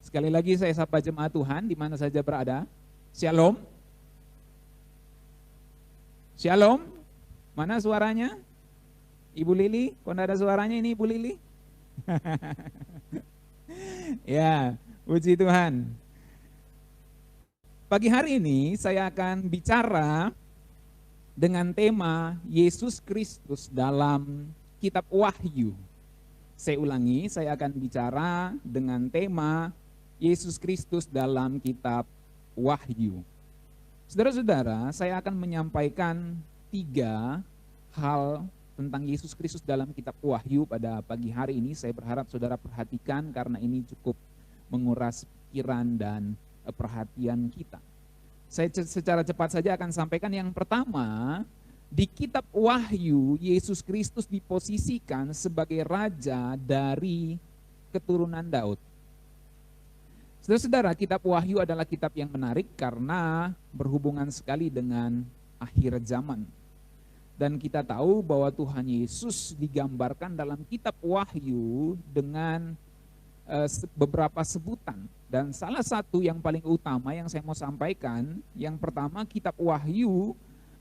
Sekali lagi saya sapa jemaat Tuhan di mana saja berada. Shalom. Shalom. Mana suaranya? Ibu Lili, kok enggak ada suaranya ini Ibu Lili? Ya, puji Tuhan. Pagi hari ini saya akan bicara dengan tema Yesus Kristus dalam kitab Wahyu. Saya ulangi, saya akan bicara dengan tema Yesus Kristus dalam kitab Wahyu. Saudara-saudara, saya akan menyampaikan 3 hal tentang Yesus Kristus dalam kitab Wahyu pada pagi hari ini. Saya berharap saudara perhatikan karena ini cukup menguras pikiran dan perhatian kita. Saya secara cepat saja akan sampaikan yang pertama. Di kitab Wahyu, Yesus Kristus diposisikan sebagai raja dari keturunan Daud. Saudara-saudara, kitab Wahyu adalah kitab yang menarik karena berhubungan sekali dengan akhir zaman. Dan kita tahu bahwa Tuhan Yesus digambarkan dalam kitab Wahyu dengan beberapa sebutan. Dan salah satu yang paling utama yang saya mau sampaikan, yang pertama kitab Wahyu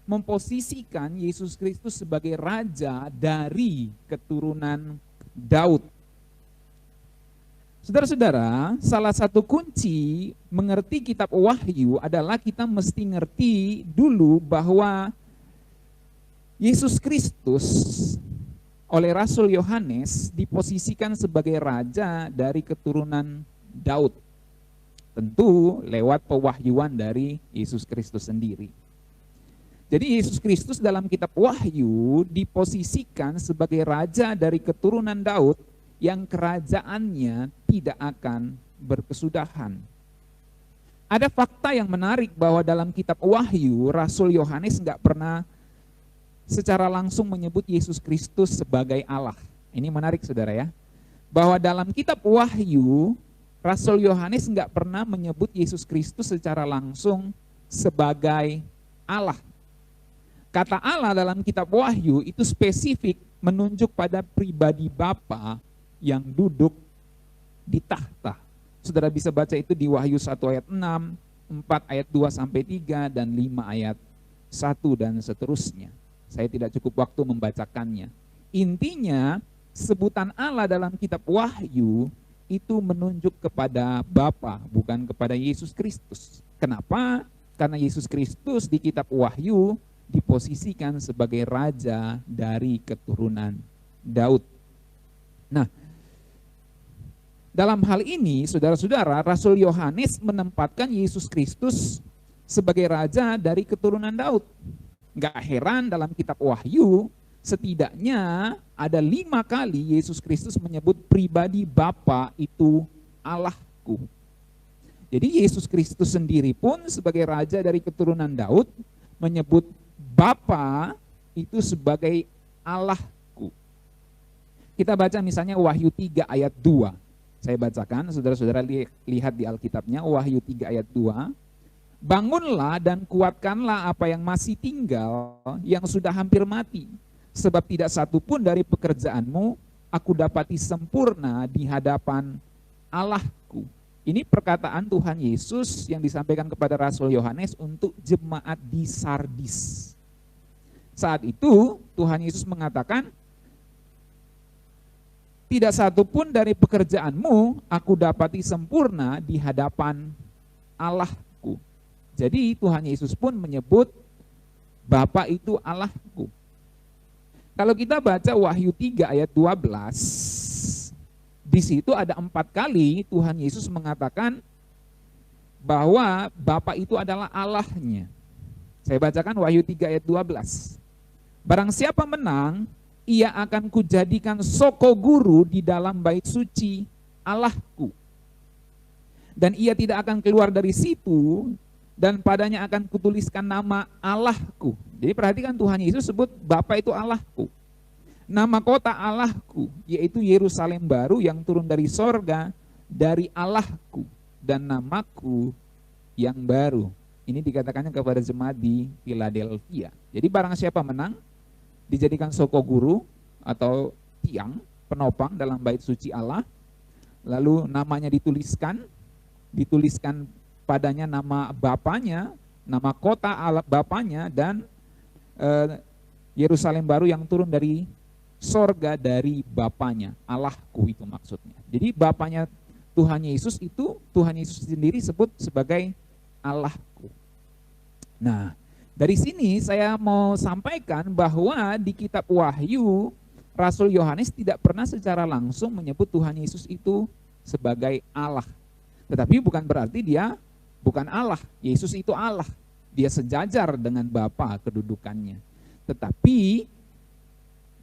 memposisikan Yesus Kristus sebagai raja dari keturunan Daud. Saudara-saudara, salah satu kunci mengerti kitab Wahyu adalah kita mesti ngerti dulu bahwa Yesus Kristus oleh Rasul Yohanes diposisikan sebagai raja dari keturunan Daud. Tentu lewat pewahyuan dari Yesus Kristus sendiri. Jadi Yesus Kristus dalam kitab Wahyu diposisikan sebagai raja dari keturunan Daud yang kerajaannya tidak akan berkesudahan. Ada fakta yang menarik bahwa dalam kitab Wahyu, Rasul Yohanes nggak pernah secara langsung menyebut Yesus Kristus sebagai Allah. Ini menarik saudara ya. Bahwa dalam kitab Wahyu, Rasul Yohanes nggak pernah menyebut Yesus Kristus secara langsung sebagai Allah. Kata Allah dalam kitab Wahyu itu spesifik menunjuk pada pribadi Bapa yang duduk di tahta. Saudara bisa baca itu di Wahyu 1 ayat 6, 4 ayat 2 sampai 3 dan 5 ayat 1 dan seterusnya. Saya tidak cukup waktu membacakannya. Intinya sebutan Allah dalam kitab Wahyu itu menunjuk kepada Bapa, bukan kepada Yesus Kristus. Kenapa? Karena Yesus Kristus di kitab Wahyu diposisikan sebagai raja dari keturunan Daud. Nah, dalam hal ini, saudara-saudara, Rasul Yohanes menempatkan Yesus Kristus sebagai raja dari keturunan Daud. Gak heran dalam kitab Wahyu, setidaknya ada 5 kali Yesus Kristus menyebut pribadi Bapa itu Allahku. Jadi Yesus Kristus sendiri pun sebagai raja dari keturunan Daud menyebut Bapa itu sebagai Allahku. Kita baca misalnya Wahyu 3 ayat 2. Saya bacakan, saudara-saudara lihat di Alkitabnya, Wahyu 3 ayat 2. Bangunlah dan kuatkanlah apa yang masih tinggal, yang sudah hampir mati. Sebab tidak satu pun dari pekerjaanmu aku dapati sempurna di hadapan Allahku. Ini perkataan Tuhan Yesus yang disampaikan kepada Rasul Yohanes untuk jemaat di Sardis. Saat itu Tuhan Yesus mengatakan, tidak satu pun dari pekerjaanmu aku dapati sempurna di hadapan Allahku. Jadi Tuhan Yesus pun menyebut Bapa itu Allahku. Kalau kita baca Wahyu 3 ayat 12, di situ ada 4 kali Tuhan Yesus mengatakan bahwa Bapa itu adalah Allahnya. Saya bacakan Wahyu 3 ayat 12. Barang siapa menang, ia akan kujadikan soko guru di dalam bait suci Allahku. Dan ia tidak akan keluar dari situ, dan padanya akan kutuliskan nama Allahku. Jadi perhatikan Tuhan Yesus sebut Bapa itu Allahku. Nama kota Allahku, yaitu Yerusalem baru yang turun dari sorga, dari Allahku, dan namaku yang baru. Ini dikatakannya kepada jemaat di Philadelphia. Jadi barang siapa menang, dijadikan soko guru atau tiang penopang dalam bait suci Allah, lalu namanya dituliskan dituliskan padanya nama bapaknya, nama kota bapaknya, dan Yerusalem baru yang turun dari sorga dari bapaknya, Allahku itu maksudnya. Jadi bapaknya Tuhan Yesus itu, Tuhan Yesus sendiri sebut sebagai Allahku. Nah, dari sini saya mau sampaikan bahwa di kitab Wahyu, Rasul Yohanes tidak pernah secara langsung menyebut Tuhan Yesus itu sebagai Allah. Tetapi bukan berarti dia bukan Allah. Yesus itu Allah. Dia sejajar dengan Bapa kedudukannya. Tetapi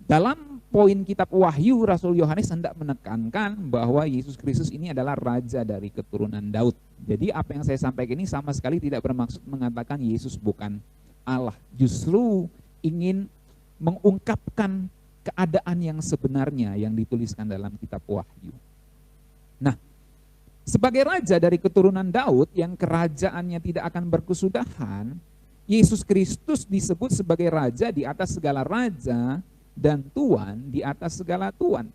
dalam poin kitab Wahyu, Rasul Yohanes hendak menekankan bahwa Yesus Kristus ini adalah raja dari keturunan Daud. Jadi apa yang saya sampaikan ini sama sekali tidak bermaksud mengatakan Yesus bukan Allah. Justru ingin mengungkapkan keadaan yang sebenarnya yang dituliskan dalam kitab Wahyu. Nah, sebagai raja dari keturunan Daud yang kerajaannya tidak akan berkesudahan, Yesus Kristus disebut sebagai raja di atas segala raja dan tuan di atas segala tuan.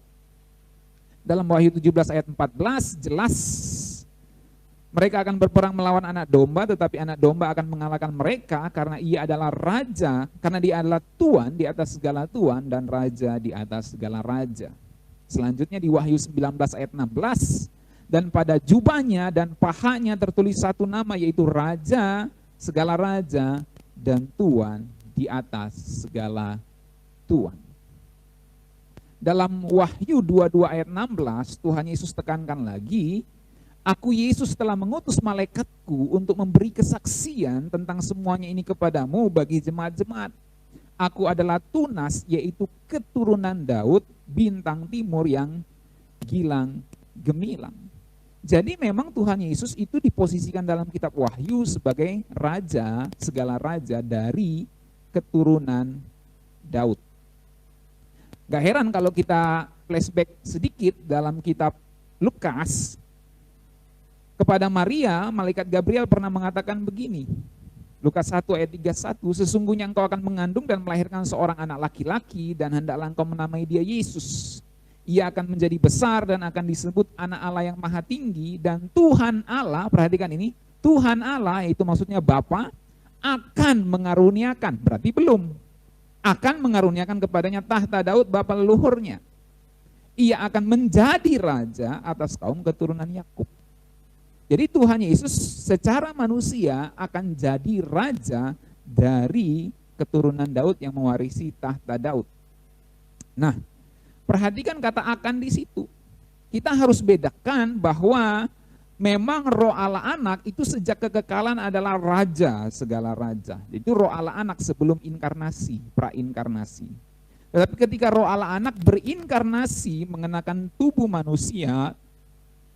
Dalam Wahyu 17 ayat 14 jelas mereka akan berperang melawan anak domba, tetapi anak domba akan mengalahkan mereka karena ia adalah raja, karena dia adalah tuan di atas segala tuan dan raja di atas segala raja. Selanjutnya di Wahyu 19 ayat 16, dan pada jubahnya dan pahanya tertulis satu nama, yaitu raja, segala raja, dan tuan di atas segala tuan. Dalam Wahyu 22 ayat 16, Tuhan Yesus tekankan lagi, Aku Yesus telah mengutus malaikatku untuk memberi kesaksian tentang semuanya ini kepadamu bagi jemaat-jemaat. Aku adalah tunas, yaitu keturunan Daud, bintang timur yang gilang gemilang. Jadi memang Tuhan Yesus itu diposisikan dalam kitab Wahyu sebagai raja, segala raja dari keturunan Daud. Gak heran kalau kita flashback sedikit dalam kitab Lukas, kepada Maria, malaikat Gabriel pernah mengatakan begini. Lukas 1 ayat 31, sesungguhnya engkau akan mengandung dan melahirkan seorang anak laki-laki dan hendaklah engkau menamai dia Yesus. Ia akan menjadi besar dan akan disebut anak Allah yang maha tinggi, dan Tuhan Allah, perhatikan ini, Tuhan Allah itu maksudnya Bapa, akan mengaruniakan, berarti belum, akan mengaruniakan kepadanya tahta Daud bapa leluhurnya. Ia akan menjadi raja atas kaum keturunan Yakub. Jadi Tuhan Yesus secara manusia akan jadi raja dari keturunan Daud yang mewarisi tahta Daud. Nah, perhatikan kata akan di situ. Kita harus bedakan bahwa memang roh Allah anak itu sejak kekekalan adalah raja segala raja. Itu roh Allah anak sebelum inkarnasi, prainkarnasi. Tetapi ketika roh Allah anak berinkarnasi mengenakan tubuh manusia,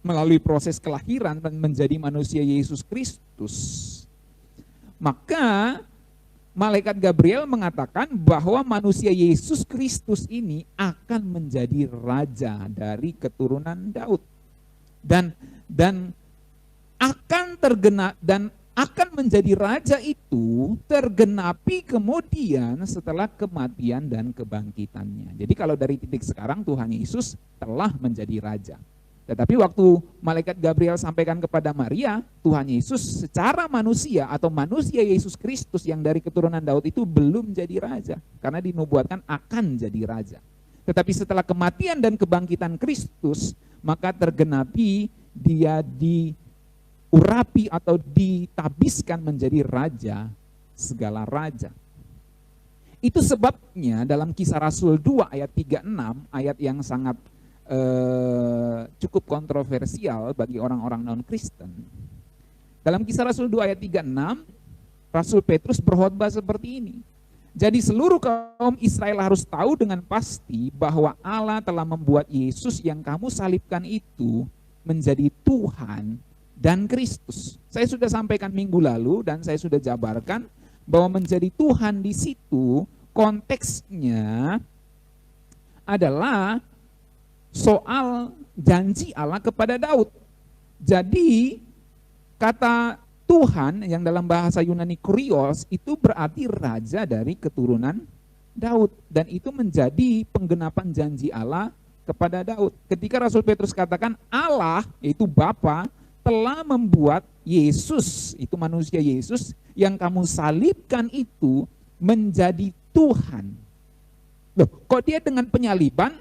melalui proses kelahiran dan menjadi manusia Yesus Kristus, maka malaikat Gabriel mengatakan bahwa manusia Yesus Kristus ini akan menjadi raja dari keturunan Daud dan akan menjadi raja itu tergenapi kemudian setelah kematian dan kebangkitannya. Jadi kalau dari titik sekarang Tuhan Yesus telah menjadi raja. Tetapi waktu malaikat Gabriel sampaikan kepada Maria, Tuhan Yesus secara manusia atau manusia Yesus Kristus yang dari keturunan Daud itu belum jadi raja. Karena dinubuatkan akan jadi raja. Tetapi setelah kematian dan kebangkitan Kristus, maka tergenapi dia diurapi atau ditabiskan menjadi raja segala raja. Itu sebabnya dalam Kisah Rasul 2 ayat 36, ayat yang sangat cukup kontroversial bagi orang-orang non-Kristen. Dalam Kisah Rasul 2 ayat 36, Rasul Petrus berkhotbah seperti ini. Jadi seluruh kaum Israel harus tahu dengan pasti bahwa Allah telah membuat Yesus yang kamu salibkan itu menjadi Tuhan dan Kristus. Saya sudah sampaikan minggu lalu dan saya sudah jabarkan bahwa menjadi Tuhan di situ konteksnya adalah soal janji Allah kepada Daud. Jadi kata Tuhan yang dalam bahasa Yunani Kurios itu berarti raja dari keturunan Daud. Dan itu menjadi penggenapan janji Allah kepada Daud. Ketika Rasul Petrus katakan Allah, yaitu Bapa, telah membuat Yesus, itu manusia Yesus, yang kamu salibkan itu menjadi Tuhan. Loh, kok dia dengan penyaliban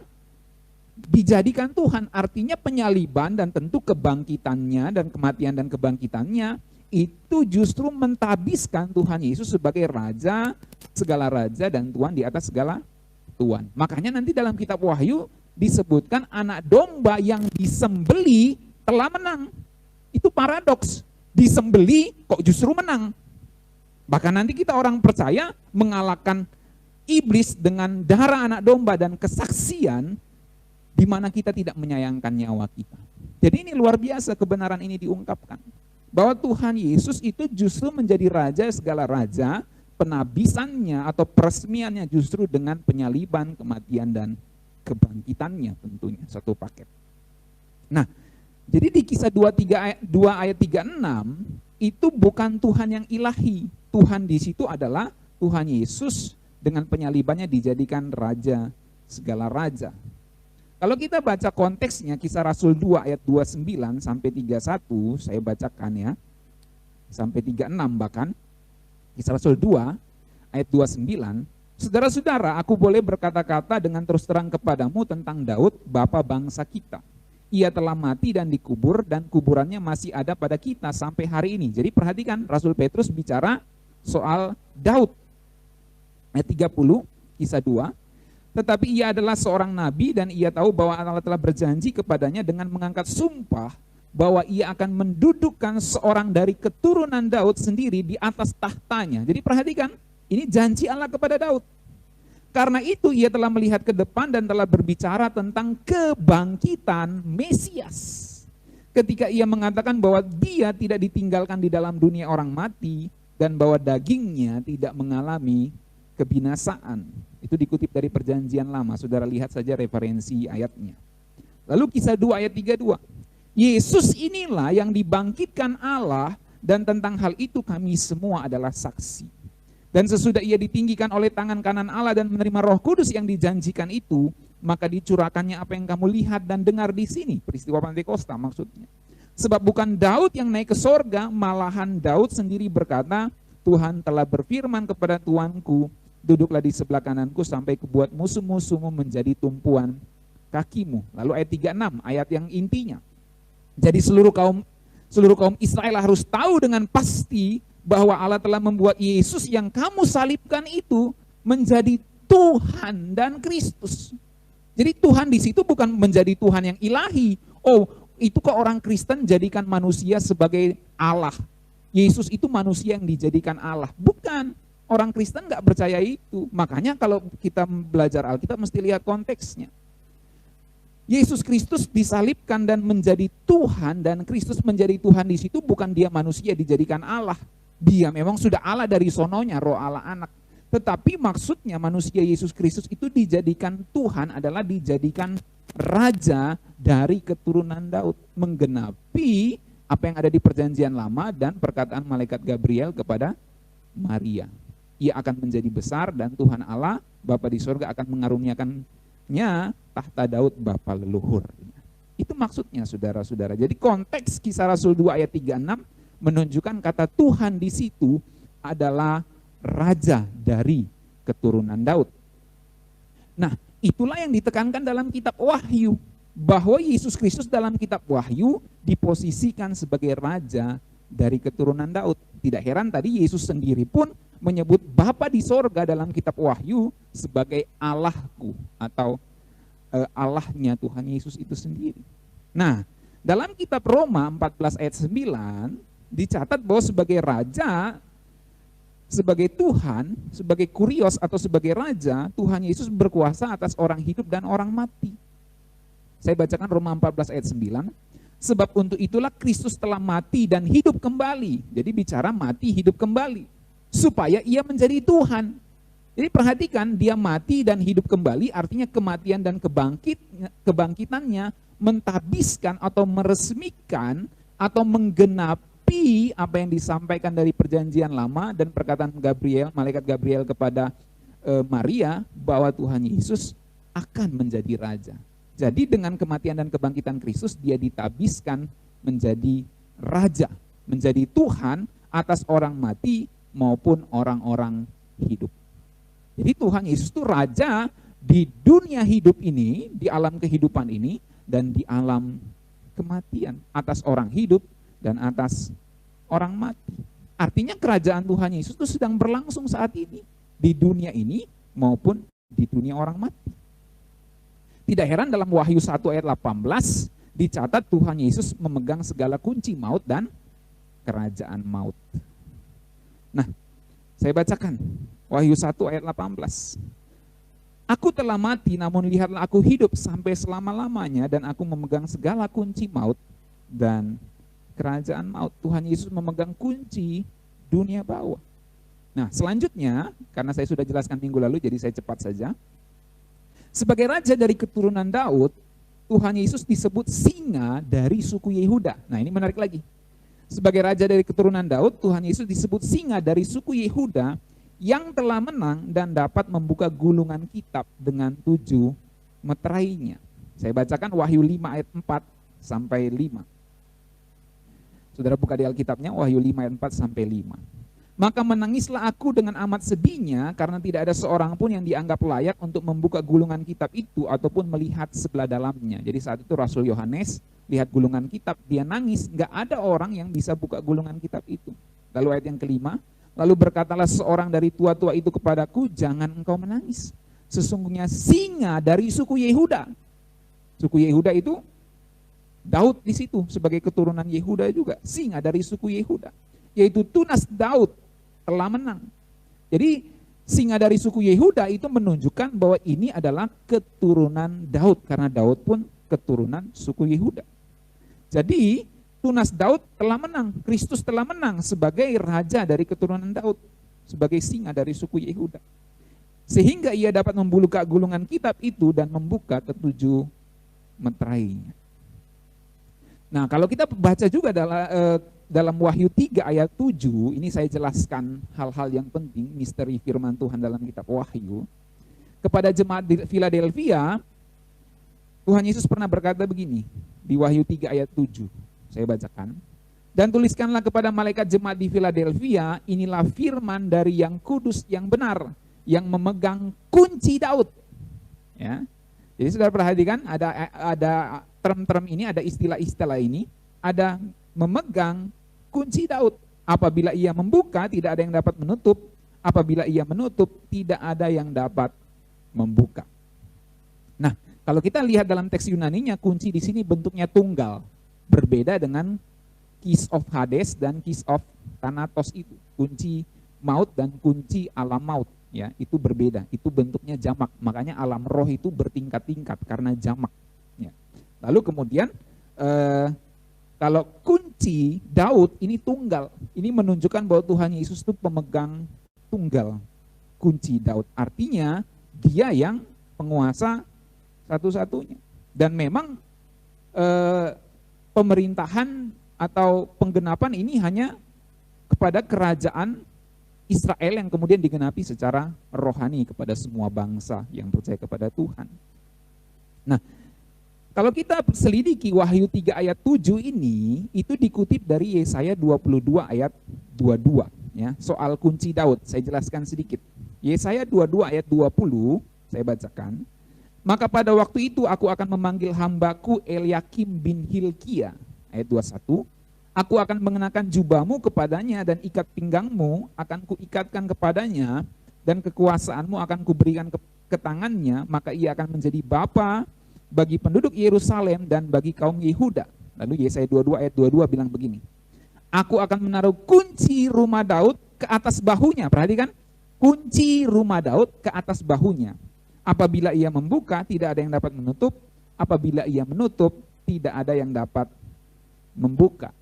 dijadikan Tuhan? Artinya penyaliban dan tentu kebangkitannya dan kematian dan kebangkitannya itu justru mentabiskan Tuhan Yesus sebagai raja, segala raja dan Tuhan di atas segala Tuhan. Makanya nanti dalam kitab Wahyu disebutkan anak domba yang disembeli telah menang. Itu paradoks, disembeli kok justru menang. Bahkan nanti kita orang percaya mengalahkan iblis dengan darah anak domba dan kesaksian di mana kita tidak menyayangkan nyawa kita. Jadi ini luar biasa kebenaran ini diungkapkan. Bahwa Tuhan Yesus itu justru menjadi raja segala raja, penabisannya atau peresmiannya justru dengan penyaliban, kematian dan kebangkitannya tentunya satu paket. Nah, jadi di Kisah 2 ayat 36 itu bukan Tuhan yang ilahi. Tuhan di situ adalah Tuhan Yesus dengan penyalibannya dijadikan raja segala raja. Kalau kita baca konteksnya Kisah Rasul 2 ayat 29 sampai 31, saya bacakan ya. Sampai 36 bahkan. Kisah Rasul 2 ayat 29, saudara-saudara, aku boleh berkata-kata dengan terus terang kepadamu tentang Daud, bapa bangsa kita. Ia telah mati dan dikubur dan kuburannya masih ada pada kita sampai hari ini. Jadi perhatikan Rasul Petrus bicara soal Daud. Ayat 30, Kisah 2. Tetapi ia adalah seorang nabi dan ia tahu bahwa Allah telah berjanji kepadanya dengan mengangkat sumpah bahwa ia akan mendudukkan seorang dari keturunan Daud sendiri di atas tahtanya. Jadi perhatikan, ini janji Allah kepada Daud. Karena itu ia telah melihat ke depan dan telah berbicara tentang kebangkitan Mesias. Ketika ia mengatakan bahwa dia tidak ditinggalkan di dalam dunia orang mati dan bahwa dagingnya tidak mengalami kebinasaan. Itu dikutip dari Perjanjian Lama, saudara lihat saja referensi ayatnya. Lalu Kisah 2 ayat 32. Yesus inilah yang dibangkitkan Allah dan tentang hal itu kami semua adalah saksi. Dan sesudah ia ditinggikan oleh tangan kanan Allah dan menerima Roh Kudus yang dijanjikan itu, maka dicurahkannya apa yang kamu lihat dan dengar di sini, peristiwa Pentakosta maksudnya. Sebab bukan Daud yang naik ke sorga, malahan Daud sendiri berkata, Tuhan telah berfirman kepada Tuanku, duduklah di sebelah kananku sampai kubuat musuh-musuhmu menjadi tumpuan kakimu. Lalu ayat 36, ayat yang intinya. Jadi seluruh kaum Israel harus tahu dengan pasti bahwa Allah telah membuat Yesus yang kamu salibkan itu menjadi Tuhan dan Kristus. Jadi Tuhan di situ bukan menjadi Tuhan yang ilahi. Oh, itu kok orang Kristen jadikan manusia sebagai Allah. Yesus itu manusia yang dijadikan Allah. Bukan. Orang Kristen nggak percaya itu. Makanya kalau kita belajar Alkitab mesti lihat konteksnya. Yesus Kristus disalibkan dan menjadi Tuhan dan Kristus menjadi Tuhan di situ bukan dia manusia dijadikan Allah. Dia memang sudah Allah dari sononya, roh Allah anak. Tetapi maksudnya manusia Yesus Kristus itu dijadikan Tuhan adalah dijadikan raja dari keturunan Daud. Menggenapi apa yang ada di Perjanjian Lama dan perkataan malaikat Gabriel kepada Maria. Ia akan menjadi besar dan Tuhan Allah, Bapa di sorga akan mengaruniakannya tahta Daud Bapa leluhur. Itu maksudnya saudara-saudara. Jadi konteks Kisah Rasul 2 ayat 36 menunjukkan kata Tuhan di situ adalah raja dari keturunan Daud. Nah, itulah yang ditekankan dalam kitab Wahyu, bahwa Yesus Kristus dalam kitab Wahyu diposisikan sebagai raja dari keturunan Daud. Tidak heran tadi Yesus sendiri pun menyebut Bapa di sorga dalam kitab Wahyu sebagai Allahku atau Allahnya Tuhan Yesus itu sendiri. Nah, dalam kitab Roma 14 ayat 9 dicatat bahwa sebagai raja, sebagai Tuhan, sebagai kurios atau sebagai raja, Tuhan Yesus berkuasa atas orang hidup dan orang mati. Saya bacakan Roma 14 ayat 9. Sebab untuk itulah Kristus telah mati dan hidup kembali. Jadi bicara mati hidup kembali. Supaya ia menjadi Tuhan. Jadi perhatikan, dia mati dan hidup kembali artinya kematian dan kebangkitannya mentabiskan atau meresmikan atau menggenapi apa yang disampaikan dari Perjanjian Lama dan perkataan Gabriel, malaikat Gabriel kepada Maria bahwa Tuhan Yesus akan menjadi raja. Jadi dengan kematian dan kebangkitan Kristus dia ditabiskan menjadi raja, menjadi Tuhan atas orang mati maupun orang-orang hidup. Jadi Tuhan Yesus itu raja di dunia hidup ini, di alam kehidupan ini, dan di alam kematian, atas orang hidup dan atas orang mati. Artinya kerajaan Tuhan Yesus itu sedang berlangsung saat ini, di dunia ini maupun di dunia orang mati. Tidak heran dalam Wahyu 1 ayat 18 dicatat Tuhan Yesus memegang segala kunci maut dan kerajaan maut. Nah, saya bacakan Wahyu 1 ayat 18. Aku telah mati, namun lihatlah aku hidup sampai selama-lamanya, dan aku memegang segala kunci maut dan kerajaan maut. Tuhan Yesus memegang kunci dunia bawah. Nah, selanjutnya, karena saya sudah jelaskan minggu lalu, jadi saya cepat saja. Sebagai raja dari keturunan Daud, Tuhan Yesus disebut singa dari suku Yehuda. Nah, ini menarik lagi. Sebagai raja dari keturunan Daud, Tuhan Yesus disebut singa dari suku Yehuda yang telah menang dan dapat membuka gulungan kitab dengan 7 meterainya. Saya bacakan Wahyu 5 ayat 4 sampai 5. Saudara buka di Alkitabnya, Wahyu 5 ayat 4 sampai 5. Maka menangislah aku dengan amat sedihnya, karena tidak ada seorang pun yang dianggap layak untuk membuka gulungan kitab itu ataupun melihat sebelah dalamnya. Jadi saat itu Rasul Yohanes lihat gulungan kitab, dia nangis, nggak ada orang yang bisa buka gulungan kitab itu. Lalu ayat yang kelima, lalu berkatalah seorang dari tua-tua itu kepadaku, jangan engkau menangis. Sesungguhnya singa dari suku Yehuda. Suku Yehuda itu Daud di situ sebagai keturunan Yehuda juga. Singa dari suku Yehuda, yaitu tunas Daud, telah menang. Jadi singa dari suku Yehuda itu menunjukkan bahwa ini adalah keturunan Daud, karena Daud pun keturunan suku Yehuda. Jadi tunas Daud telah menang, Kristus telah menang sebagai raja dari keturunan Daud, sebagai singa dari suku Yehuda. Sehingga ia dapat membuka gulungan kitab itu dan membuka ke-7 meterainya. Nah, kalau kita baca juga dalam Wahyu 3 ayat 7, ini saya jelaskan hal-hal yang penting, misteri firman Tuhan dalam kitab Wahyu. Kepada jemaat di Philadelphia, Tuhan Yesus pernah berkata begini, di Wahyu 3 ayat 7, saya bacakan. Dan tuliskanlah kepada malaikat jemaat di Philadelphia, inilah firman dari yang kudus yang benar, yang memegang kunci Daud. Ya. Jadi saudara perhatikan, ada term-term ini, ada istilah-istilah ini, ada memegang kunci Daud. Apabila ia membuka, tidak ada yang dapat menutup. Apabila ia menutup, tidak ada yang dapat membuka. Nah, kalau kita lihat dalam teks Yunaninya, kunci di sini bentuknya tunggal. Berbeda dengan keys of Hades dan keys of Thanatos itu. Kunci maut dan kunci alam maut. Ya, itu berbeda. Itu bentuknya jamak. Makanya alam roh itu bertingkat-tingkat karena jamak. Ya. Lalu kemudian, kalau kunci Daud ini tunggal, ini menunjukkan bahwa Tuhan Yesus itu pemegang tunggal kunci Daud. Artinya dia yang penguasa satu-satunya. Dan memang pemerintahan atau penggenapan ini hanya kepada kerajaan Israel yang kemudian digenapi secara rohani kepada semua bangsa yang percaya kepada Tuhan. Nah, kalau kita selidiki Wahyu 3 ayat 7 ini, itu dikutip dari Yesaya 22 ayat 22. Ya, soal kunci Daud, saya jelaskan sedikit. Yesaya 22 ayat 20, saya bacakan. Maka pada waktu itu aku akan memanggil hambaku Eliakim bin Hilkia, ayat 21. Aku akan mengenakan jubahmu kepadanya dan ikat pinggangmu akan kuikatkan kepadanya dan kekuasaanmu akan kuberikan ke tangannya, maka ia akan menjadi bapa bagi penduduk Yerusalem dan bagi kaum Yehuda. Lalu Yesaya 22 ayat 22 bilang begini, aku akan menaruh kunci rumah Daud ke atas bahunya. Perhatikan, kunci rumah Daud ke atas bahunya. Apabila ia membuka, tidak ada yang dapat menutup. Apabila ia menutup, tidak ada yang dapat membuka.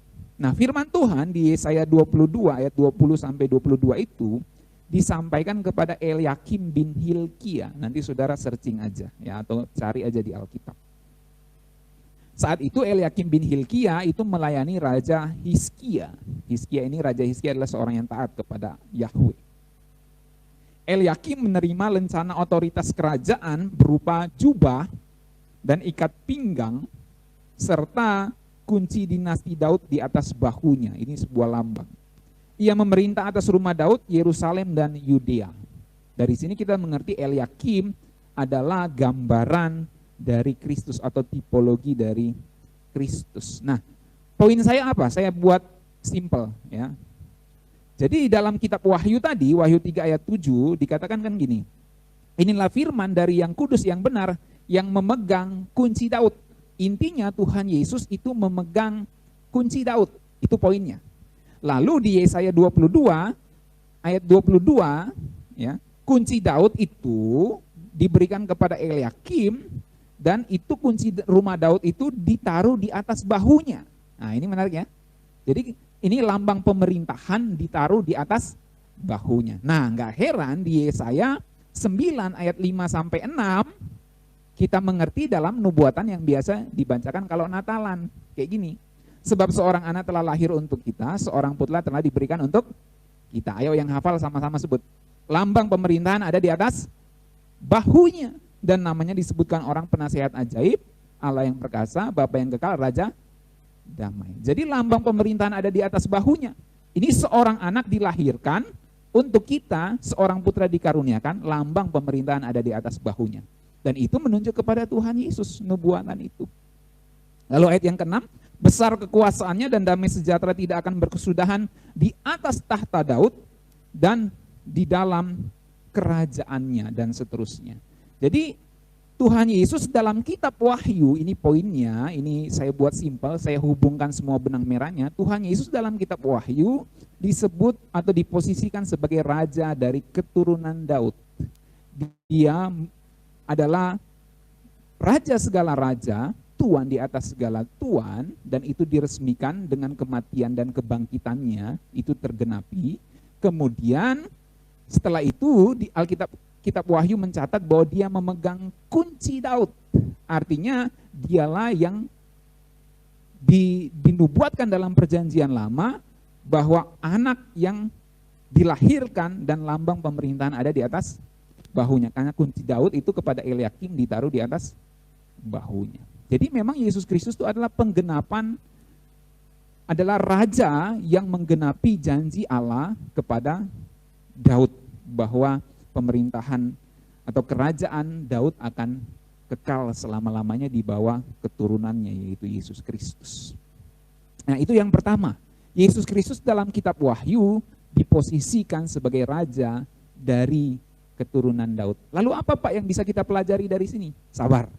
Nah, firman Tuhan di Yesaya 22 ayat 20 sampai 22 itu disampaikan kepada Eliakim bin Hilkia. Nanti saudara searching aja ya, atau cari aja di Alkitab. Saat itu Eliakim bin Hilkia itu melayani Raja Hizkia. Raja Hizkia adalah seorang yang taat kepada Yahweh. Eliakim menerima lencana otoritas kerajaan berupa jubah dan ikat pinggang serta kunci dinasti Daud di atas bahunya. Ini sebuah lambang. Ia memerintah atas rumah Daud, Yerusalem dan Yudea. Dari sini kita mengerti Eliakim adalah gambaran dari Kristus atau tipologi dari Kristus. Nah, poin saya apa? Saya buat simple ya. Jadi dalam kitab Wahyu tadi, Wahyu 3 ayat 7 dikatakan kan gini. Inilah firman dari yang kudus yang benar yang memegang kunci Daud. Intinya Tuhan Yesus itu memegang kunci Daud. Itu poinnya. Lalu di Yesaya 22 ayat 22 ya, kunci Daud itu diberikan kepada Eliakim dan itu kunci rumah Daud itu ditaruh di atas bahunya. Nah, ini menarik ya. Jadi ini lambang pemerintahan ditaruh di atas bahunya. Nah, nggak heran di Yesaya 9 ayat 5 sampai 6 kita mengerti dalam nubuatan yang biasa dibacakan kalau Natalan. Kayak gini. Sebab seorang anak telah lahir untuk kita, seorang putera telah diberikan untuk kita. Ayo yang hafal sama-sama sebut. Lambang pemerintahan ada di atas bahunya. Dan namanya disebutkan orang penasihat ajaib, Allah yang perkasa, Bapa yang kekal, Raja damai. Jadi lambang pemerintahan ada di atas bahunya. Ini seorang anak dilahirkan untuk kita, seorang putra dikaruniakan, lambang pemerintahan ada di atas bahunya. Dan itu menunjuk kepada Tuhan Yesus, nubuatan itu. Lalu ayat yang ke-6, besar kekuasaannya dan damai sejahtera tidak akan berkesudahan di atas tahta Daud dan di dalam kerajaannya dan seterusnya. Jadi Tuhan Yesus dalam kitab Wahyu, ini poinnya, ini saya buat simpel, saya hubungkan semua benang merahnya. Tuhan Yesus dalam kitab Wahyu disebut atau diposisikan sebagai raja dari keturunan Daud. Dia adalah raja segala raja, tuan di atas segala tuan, dan itu diresmikan dengan kematian dan kebangkitannya, itu tergenapi. Kemudian setelah itu di Alkitab Kitab Wahyu mencatat bahwa dia memegang kunci Daud. Artinya dialah yang dinubuatkan dalam perjanjian lama bahwa anak yang dilahirkan dan lambang pemerintahan ada di atas bahunya. Karena kunci Daud itu kepada Eliakim ditaruh di atas bahunya. Jadi memang Yesus Kristus itu adalah penggenapan, adalah raja yang menggenapi janji Allah kepada Daud bahwa pemerintahan atau kerajaan Daud akan kekal selama-lamanya di bawah keturunannya, yaitu Yesus Kristus. Nah, itu yang pertama. Yesus Kristus dalam kitab Wahyu diposisikan sebagai raja dari keturunan Daud. Lalu apa Pak yang bisa kita pelajari dari sini? Sabar.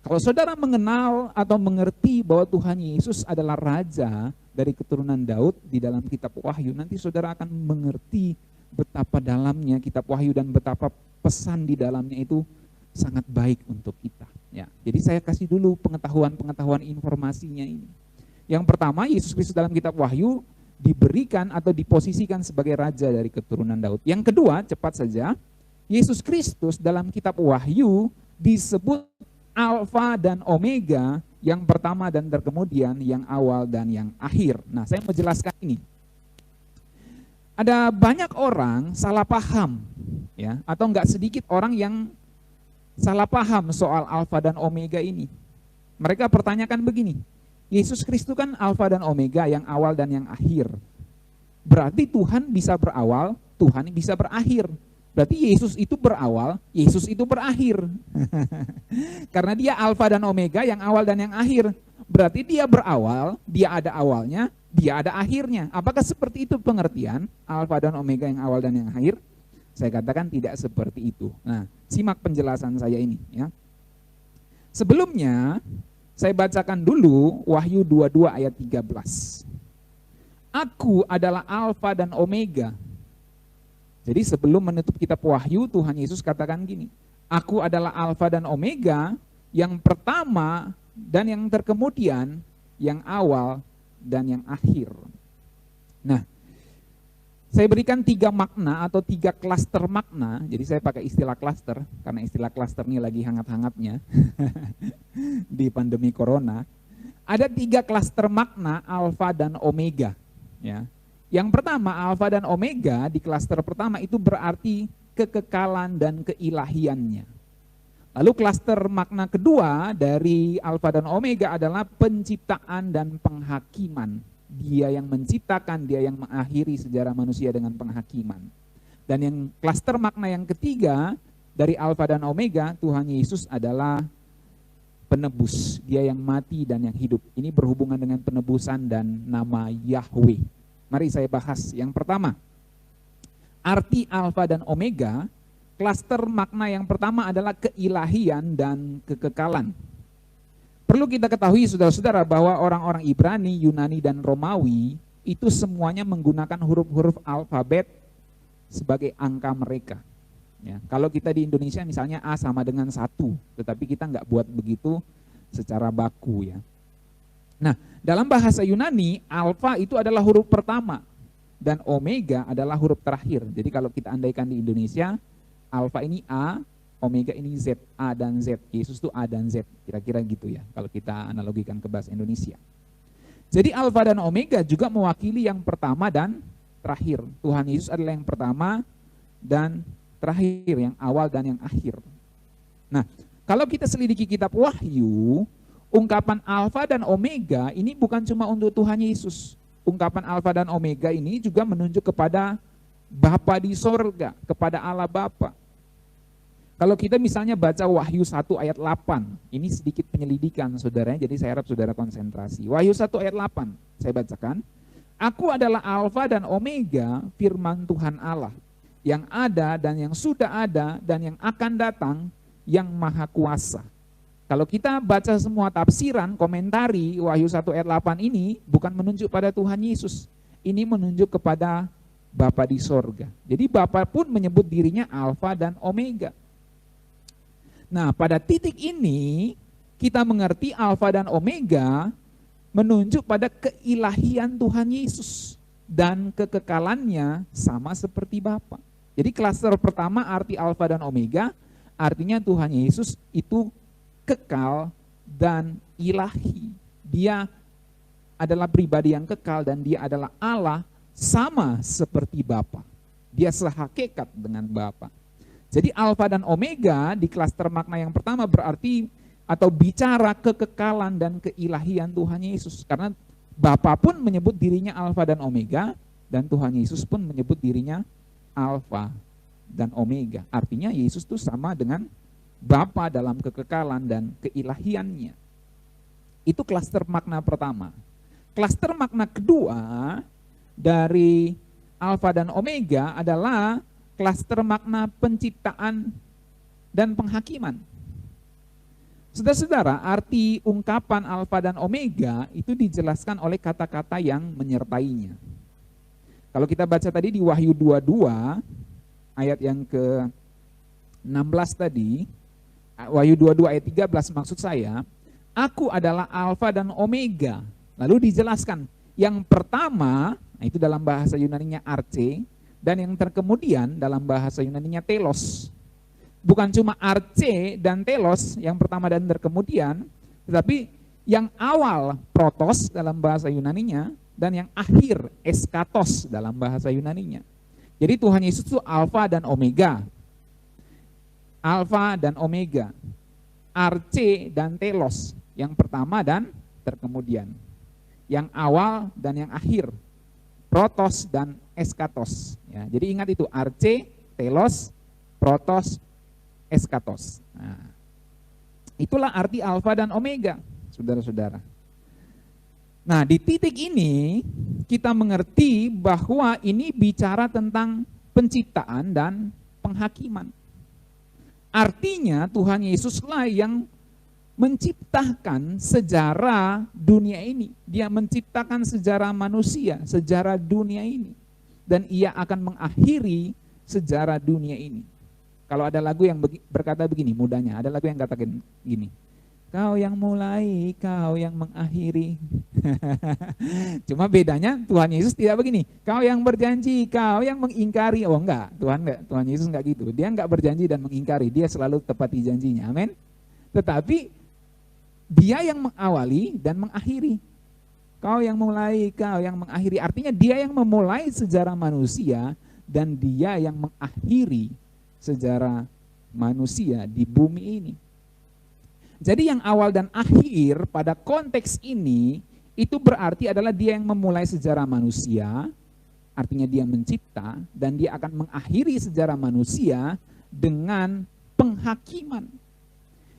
Kalau saudara mengenal atau mengerti bahwa Tuhan Yesus adalah raja dari keturunan Daud di dalam kitab Wahyu, nanti saudara akan mengerti betapa dalamnya kitab Wahyu dan betapa pesan di dalamnya itu sangat baik untuk kita. Ya, jadi saya kasih dulu pengetahuan informasinya ini. Yang pertama, Yesus Kristus dalam kitab Wahyu diberikan atau diposisikan sebagai raja dari keturunan Daud. Yang kedua, cepat saja, Yesus Kristus dalam kitab Wahyu disebut Alfa dan Omega, yang pertama dan terkemudian, yang awal dan yang akhir. Nah, saya mau jelaskan ini. Ada banyak orang salah paham, ya, atau enggak sedikit orang yang salah paham soal Alfa dan Omega ini. Mereka pertanyakan begini, Yesus Kristus kan Alfa dan Omega, yang awal dan yang akhir. Berarti Tuhan bisa berawal, Tuhan bisa berakhir. Berarti Yesus itu berawal, Yesus itu berakhir. Karena dia Alfa dan Omega, yang awal dan yang akhir. Berarti dia berawal, dia ada awalnya, dia ada akhirnya. Apakah seperti itu pengertian Alfa dan Omega, yang awal dan yang akhir? Saya katakan tidak seperti itu. Nah, simak penjelasan saya ini ya. Sebelumnya saya bacakan dulu Wahyu 22 ayat 13. Aku adalah Alfa dan Omega. Jadi sebelum menutup kitab Wahyu, Tuhan Yesus katakan gini, aku adalah Alfa dan Omega, yang pertama dan yang terkemudian, yang awal dan yang akhir. Nah, saya berikan 3 makna atau 3 klaster makna. Jadi saya pakai istilah klaster karena istilah klaster ini lagi hangat-hangatnya di pandemi corona. Ada 3 klaster makna Alfa dan Omega. Ya. Yang pertama, Alfa dan Omega di klaster pertama itu berarti kekekalan dan keilahiannya. Lalu klaster makna kedua dari Alfa dan Omega adalah penciptaan dan penghakiman. Dia yang menciptakan, dia yang mengakhiri sejarah manusia dengan penghakiman. Dan yang klaster makna yang ketiga dari Alfa dan Omega, Tuhan Yesus adalah penebus. Dia yang mati dan yang hidup. Ini berhubungan dengan penebusan dan nama Yahweh. Mari saya bahas yang pertama. Arti Alfa dan Omega. Klaster makna yang pertama adalah keilahian dan kekekalan. Perlu kita ketahui saudara-saudara bahwa orang-orang Ibrani, Yunani, dan Romawi itu semuanya menggunakan huruf-huruf alfabet sebagai angka mereka. Ya, kalau kita di Indonesia misalnya A sama dengan 1, tetapi kita nggak buat begitu secara baku ya. Nah, dalam bahasa Yunani, alfa itu adalah huruf pertama dan omega adalah huruf terakhir. Jadi kalau kita andaikan di Indonesia, alfa ini A, omega ini Z, A dan Z. Yesus itu A dan Z, kira-kira gitu ya kalau kita analogikan ke bahasa Indonesia. Jadi alfa dan omega juga mewakili yang pertama dan terakhir. Tuhan Yesus adalah yang pertama dan terakhir, yang awal dan yang akhir. Nah, kalau kita selidiki kitab Wahyu, ungkapan alfa dan omega ini bukan cuma untuk Tuhan Yesus. Ungkapan alfa dan omega ini juga menunjuk kepada Bapa di sorga, kepada Allah Bapa. Kalau kita misalnya baca Wahyu 1 ayat 8, ini sedikit penyelidikan saudara, jadi saya harap saudara konsentrasi. Wahyu 1 ayat 8, saya bacakan. Aku adalah Alfa dan Omega, firman Tuhan Allah, yang ada dan yang sudah ada dan yang akan datang, yang maha kuasa. Kalau kita baca semua tafsiran, komentari Wahyu 1 ayat 8 ini bukan menunjuk pada Tuhan Yesus. Ini menunjuk kepada Bapa di sorga. Jadi Bapa pun menyebut dirinya Alfa dan Omega. Nah, pada titik ini kita mengerti Alfa dan Omega menunjuk pada keilahian Tuhan Yesus dan kekekalannya sama seperti Bapa. Jadi klaster pertama arti Alfa dan Omega, artinya Tuhan Yesus itu kekal dan ilahi. Dia adalah pribadi yang kekal dan dia adalah Allah sama seperti Bapa. Dia sehakikat dengan Bapa. Jadi alfa dan omega di klaster makna yang pertama berarti atau bicara kekekalan dan keilahian Tuhan Yesus. Karena Bapa pun menyebut dirinya alfa dan omega dan Tuhan Yesus pun menyebut dirinya alfa dan omega. Artinya Yesus itu sama dengan Bapa dalam kekekalan dan keilahiannya. Itu klaster makna pertama. Klaster makna kedua dari alfa dan omega adalah klaster makna penciptaan dan penghakiman. Saudara-saudara, arti ungkapan alfa dan omega itu dijelaskan oleh kata-kata yang menyertainya. Kalau kita baca tadi di Wahyu 22 ayat yang ke-16 tadi, Wahyu 22 ayat 13 maksud saya, aku adalah alfa dan omega. Lalu dijelaskan, yang pertama, nah itu dalam bahasa Yunaninya arche, dan yang terkemudian dalam bahasa Yunaninya telos. Bukan cuma arche dan telos, yang pertama dan terkemudian, tetapi yang awal protos dalam bahasa Yunaninya, dan yang akhir eskatos dalam bahasa Yunaninya. Jadi Tuhan Yesus itu alfa dan omega. Alfa dan omega. Arche dan telos, yang pertama dan terkemudian. Yang awal dan yang akhir. Protos dan eskatos. Ya, jadi ingat itu, arche, telos, protos, eskatos. Nah, itulah arti alfa dan omega, saudara-saudara. Nah, di titik ini kita mengerti bahwa ini bicara tentang penciptaan dan penghakiman. Artinya Tuhan Yesuslah yang menciptakan sejarah dunia ini. Dia menciptakan sejarah manusia, sejarah dunia ini. Dan ia akan mengakhiri sejarah dunia ini. Kalau ada lagu yang berkata begini, mudahnya, ada lagu yang katakan gini, kau yang mulai, kau yang mengakhiri. Cuma bedanya Tuhan Yesus tidak begini, kau yang berjanji, kau yang mengingkari. Oh enggak, Tuhan Yesus enggak gitu. Dia enggak berjanji dan mengingkari, dia selalu tepati janjinya. Amin. Tetapi dia yang mengawali dan mengakhiri. Kau yang mulai, kau yang mengakhiri. Artinya dia yang memulai sejarah manusia dan dia yang mengakhiri sejarah manusia di bumi ini. Jadi yang awal dan akhir pada konteks ini itu berarti adalah dia yang memulai sejarah manusia, artinya dia mencipta, dan dia akan mengakhiri sejarah manusia dengan penghakiman.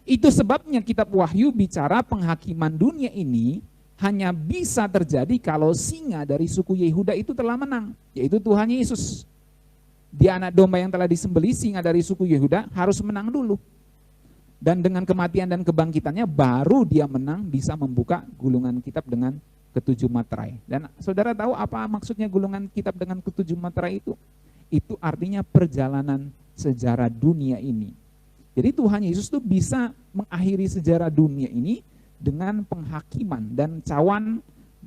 Itu sebabnya kitab Wahyu bicara penghakiman dunia ini hanya bisa terjadi kalau singa dari suku Yehuda itu telah menang, yaitu Tuhan Yesus. Dia anak domba yang telah disembelih, singa dari suku Yehuda harus menang dulu. Dan dengan kematian dan kebangkitannya baru dia menang, bisa membuka gulungan kitab dengan ketujuh materai. Dan saudara tahu apa maksudnya gulungan kitab dengan ketujuh materai itu? Itu artinya perjalanan sejarah dunia ini. Jadi Tuhan Yesus tuh bisa mengakhiri sejarah dunia ini dengan penghakiman, dan cawan,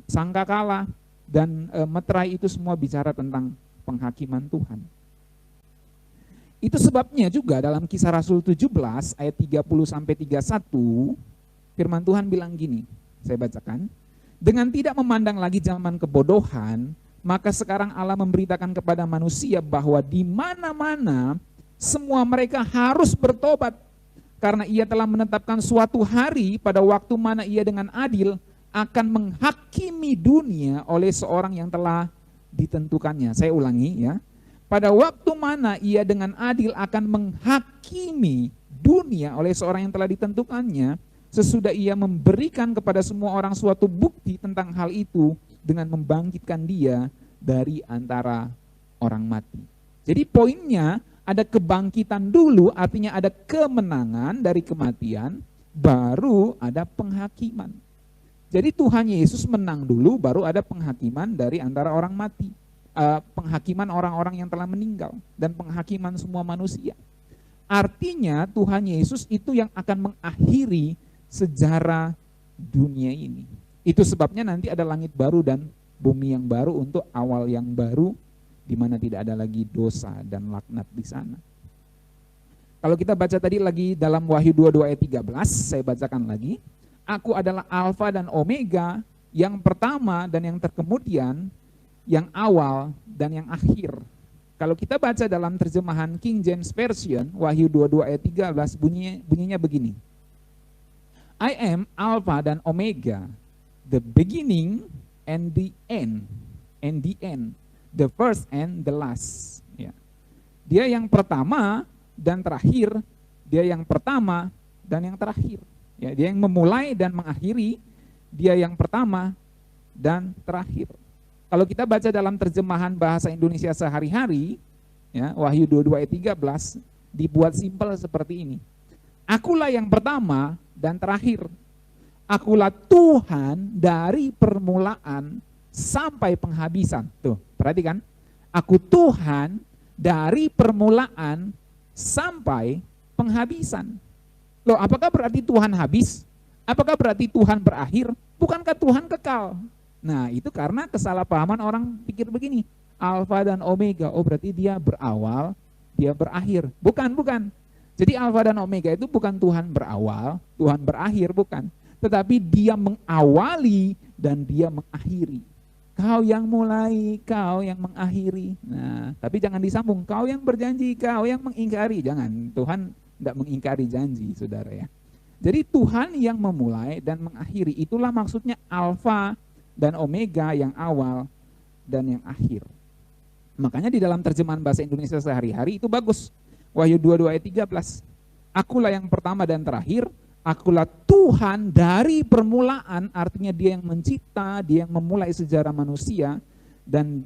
sangkakala, dan meterai itu semua bicara tentang penghakiman Tuhan. Itu sebabnya juga dalam Kisah Rasul 17 ayat 30-31, firman Tuhan bilang gini, saya bacakan. Dengan tidak memandang lagi zaman kebodohan, maka sekarang Allah memberitakan kepada manusia bahwa di mana-mana semua mereka harus bertobat. Karena ia telah menetapkan suatu hari pada waktu mana ia dengan adil akan menghakimi dunia oleh seorang yang telah ditentukannya. Saya ulangi ya. Pada waktu mana ia dengan adil akan menghakimi dunia oleh seorang yang telah ditentukannya, sesudah ia memberikan kepada semua orang suatu bukti tentang hal itu dengan membangkitkan dia dari antara orang mati. Jadi poinnya, ada kebangkitan dulu, artinya ada kemenangan dari kematian, baru ada penghakiman. Jadi Tuhan Yesus menang dulu, baru ada penghakiman dari antara orang mati. Penghakiman orang-orang yang telah meninggal, dan penghakiman semua manusia. Artinya Tuhan Yesus itu yang akan mengakhiri sejarah dunia ini. Itu sebabnya nanti ada langit baru dan bumi yang baru untuk awal yang baru, di mana tidak ada lagi dosa dan laknat di sana. Kalau kita baca tadi lagi dalam Wahyu 22 ayat 13, saya bacakan lagi. Aku adalah Alfa dan Omega, yang pertama dan yang terkemudian, yang awal dan yang akhir. Kalau kita baca dalam terjemahan King James Version, Wahyu 22 ayat 13, bunyinya begini. I am Alpha dan Omega, the beginning and the end, the first and the last. Ya. Dia yang pertama dan terakhir, dia yang pertama dan yang terakhir. Ya, dia yang memulai dan mengakhiri, dia yang pertama dan terakhir. Kalau kita baca dalam terjemahan bahasa Indonesia sehari-hari, ya, Wahyu 22 ayat 13 dibuat simpel seperti ini. Akulah yang pertama dan terakhir. Akulah Tuhan dari permulaan sampai penghabisan. Tuh, perhatikan. Aku Tuhan dari permulaan sampai penghabisan. Loh, apakah berarti Tuhan habis? Apakah berarti Tuhan berakhir? Bukankah Tuhan kekal? Nah, itu karena kesalahpahaman orang pikir begini. Alfa dan Omega, oh berarti dia berawal, dia berakhir. Bukan. Jadi Alfa dan Omega itu bukan Tuhan berawal, Tuhan berakhir, bukan. Tetapi dia mengawali dan dia mengakhiri. Kau yang mulai, kau yang mengakhiri. Nah, tapi jangan disambung, kau yang berjanji, kau yang mengingkari. Jangan, Tuhan tidak mengingkari janji, saudara ya. Jadi Tuhan yang memulai dan mengakhiri, itulah maksudnya Alfa dan Omega, yang awal dan yang akhir. Makanya di dalam terjemahan bahasa Indonesia sehari-hari itu bagus. Wahyu 22 ayat 13. Akulah yang pertama dan terakhir, akulah Tuhan dari permulaan, artinya dia yang mencipta, dia yang memulai sejarah manusia, dan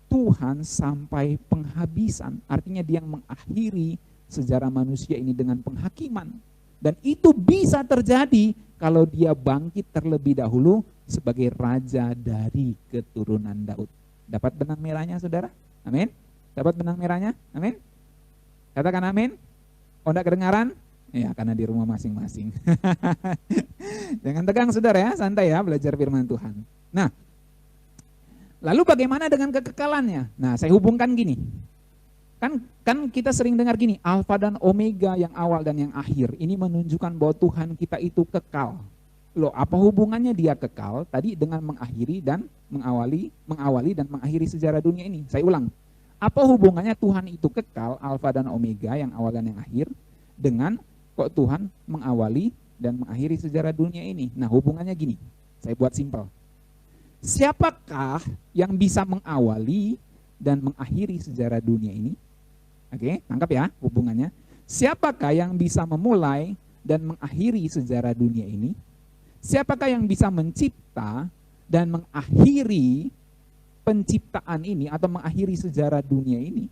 Tuhan sampai penghabisan, artinya dia yang mengakhiri sejarah manusia ini dengan penghakiman. Dan itu bisa terjadi kalau dia bangkit terlebih dahulu sebagai raja dari keturunan Daud. Dapat benang merahnya, saudara? Amin. Dapat benang merahnya? Amin. Katakan amin. Oh, enggak kedengaran? Ya, karena di rumah masing-masing. Jangan tegang, saudara ya, santai ya belajar firman Tuhan. Nah, lalu bagaimana dengan kekekalannya? Nah, saya hubungkan gini. Kan kita sering dengar gini, Alfa dan Omega, yang awal dan yang akhir. Ini menunjukkan bahwa Tuhan kita itu kekal. Loh, apa hubungannya dia kekal tadi dengan mengakhiri dan mengawali dan mengakhiri sejarah dunia ini? Saya ulang. Apa hubungannya Tuhan itu kekal, Alfa dan Omega, yang awal dan yang akhir, dengan kok Tuhan mengawali dan mengakhiri sejarah dunia ini. Nah, hubungannya gini, saya buat simpel. Siapakah yang bisa mengawali dan mengakhiri sejarah dunia ini? Oke, tangkap ya hubungannya. Siapakah yang bisa memulai dan mengakhiri sejarah dunia ini? Siapakah yang bisa mencipta dan mengakhiri penciptaan ini atau mengakhiri sejarah dunia ini?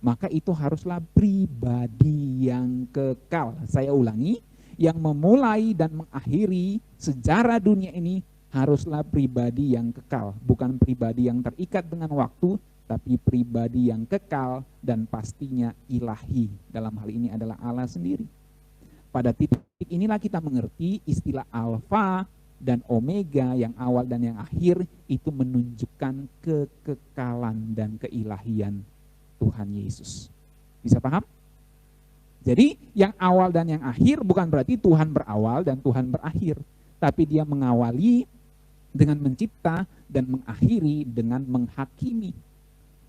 Maka itu haruslah pribadi yang kekal. Saya ulangi, yang memulai dan mengakhiri sejarah dunia ini haruslah pribadi yang kekal, bukan pribadi yang terikat dengan waktu, tapi pribadi yang kekal dan pastinya ilahi. Dalam hal ini adalah Allah sendiri. Pada titik inilah kita mengerti istilah alfa dan omega, yang awal dan yang akhir, itu menunjukkan kekekalan dan keilahian Tuhan Yesus. Bisa paham? Jadi yang awal dan yang akhir bukan berarti Tuhan berawal dan Tuhan berakhir, tapi dia mengawali dengan mencipta dan mengakhiri dengan menghakimi.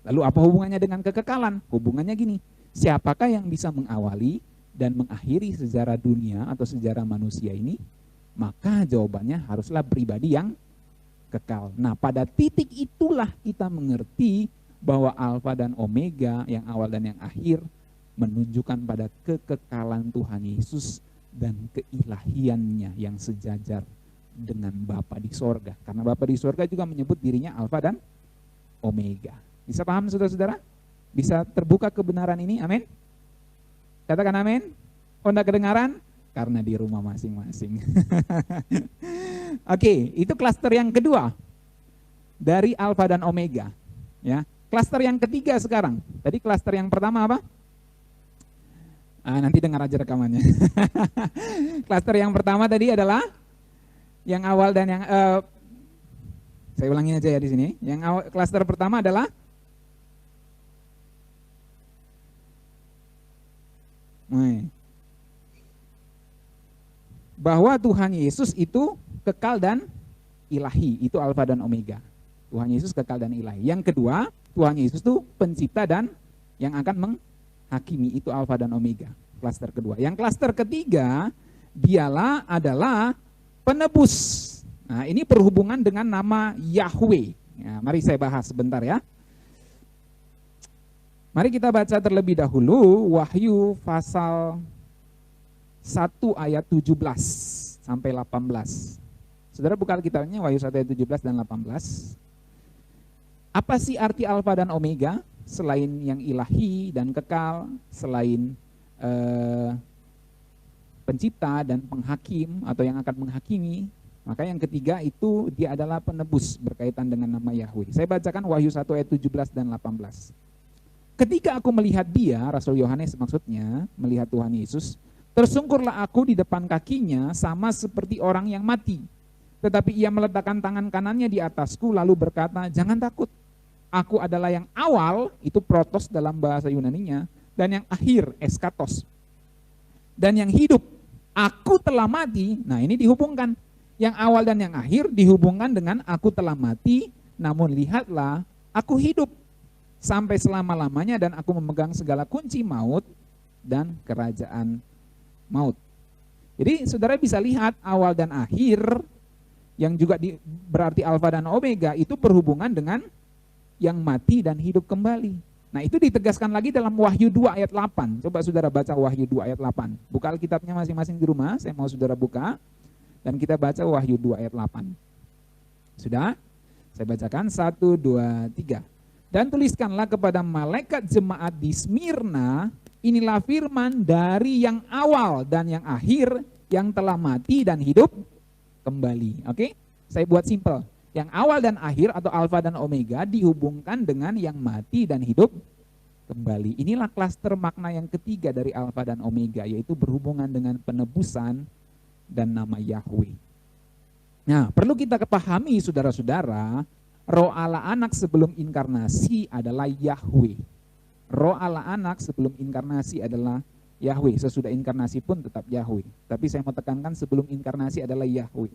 Lalu apa hubungannya dengan kekekalan? Hubungannya gini, siapakah yang bisa mengawali dan mengakhiri sejarah dunia atau sejarah manusia ini? Maka jawabannya haruslah pribadi yang kekal. Nah, pada titik itulah kita mengerti bahwa alfa dan omega, yang awal dan yang akhir, menunjukkan pada kekekalan Tuhan Yesus dan keilahiannya yang sejajar dengan Bapa di sorga. Karena Bapa di sorga juga menyebut dirinya alfa dan omega. Bisa paham saudara-saudara? Bisa terbuka kebenaran ini? Amin? Katakan amin. Oh, enggak kedengaran? Karena di rumah masing-masing. Oke, itu klaster yang kedua dari alfa dan omega. Ya, klaster yang ketiga sekarang. Tadi klaster yang pertama apa? Nanti dengar aja rekamannya. Klaster yang pertama tadi adalah yang awal dan yang saya ulangi aja ya di sini. Yang awal, klaster pertama adalah bahwa Tuhan Yesus itu kekal dan ilahi, itu alfa dan omega. Tuhan Yesus kekal dan ilahi. Yang kedua, Tuhan Yesus itu pencipta dan yang akan menghakimi, itu alfa dan omega. Klaster kedua. Yang klaster ketiga, dialah adalah penebus. Nah, ini berhubungan dengan nama Yahweh. Ya, mari saya bahas sebentar ya. Mari kita baca terlebih dahulu Wahyu pasal 1 ayat 17 sampai 18. Saudara buka Alkitabnya, Wahyu 1 ayat 17 dan 18. Apa sih arti alfa dan omega? Selain yang ilahi dan kekal, selain pencipta dan penghakim atau yang akan menghakimi, maka yang ketiga itu dia adalah penebus berkaitan dengan nama Yahweh. Saya bacakan Wahyu 1 ayat 17 dan 18. Ketika aku melihat dia, Rasul Yohanes maksudnya, melihat Tuhan Yesus, tersungkurlah aku di depan kakinya sama seperti orang yang mati. Tetapi ia meletakkan tangan kanannya di atasku lalu berkata, jangan takut. Aku adalah yang awal, itu protos dalam bahasa Yunaninya, dan yang akhir, eskatos. Dan yang hidup, aku telah mati. Nah, ini dihubungkan. Yang awal dan yang akhir dihubungkan dengan aku telah mati, namun lihatlah, aku hidup sampai selama-lamanya dan aku memegang segala kunci maut dan kerajaan maut. Jadi saudara bisa lihat awal dan akhir yang juga berarti alfa dan omega itu berhubungan dengan yang mati dan hidup kembali. Nah, itu ditegaskan lagi dalam Wahyu 2 ayat 8. Coba saudara baca Wahyu 2 ayat 8. Buka Alkitabnya masing-masing di rumah, saya mau saudara buka. Dan kita baca Wahyu 2 ayat 8. Sudah? Saya bacakan 1, 2, 3. Dan tuliskanlah kepada malaikat jemaat di Smyrna, inilah firman dari yang awal dan yang akhir, yang telah mati dan hidup kembali. Oke? Saya buat simpel. Yang awal dan akhir atau alfa dan omega dihubungkan dengan yang mati dan hidup kembali. Inilah klaster makna yang ketiga dari alfa dan omega, yaitu berhubungan dengan penebusan dan nama Yahweh. Nah, perlu kita kepahami saudara-saudara, Roh Allah anak sebelum inkarnasi adalah Yahweh. Roh Allah anak sebelum inkarnasi adalah Yahweh. Sesudah inkarnasi pun tetap Yahweh. Tapi saya mau tekankan sebelum inkarnasi adalah Yahweh.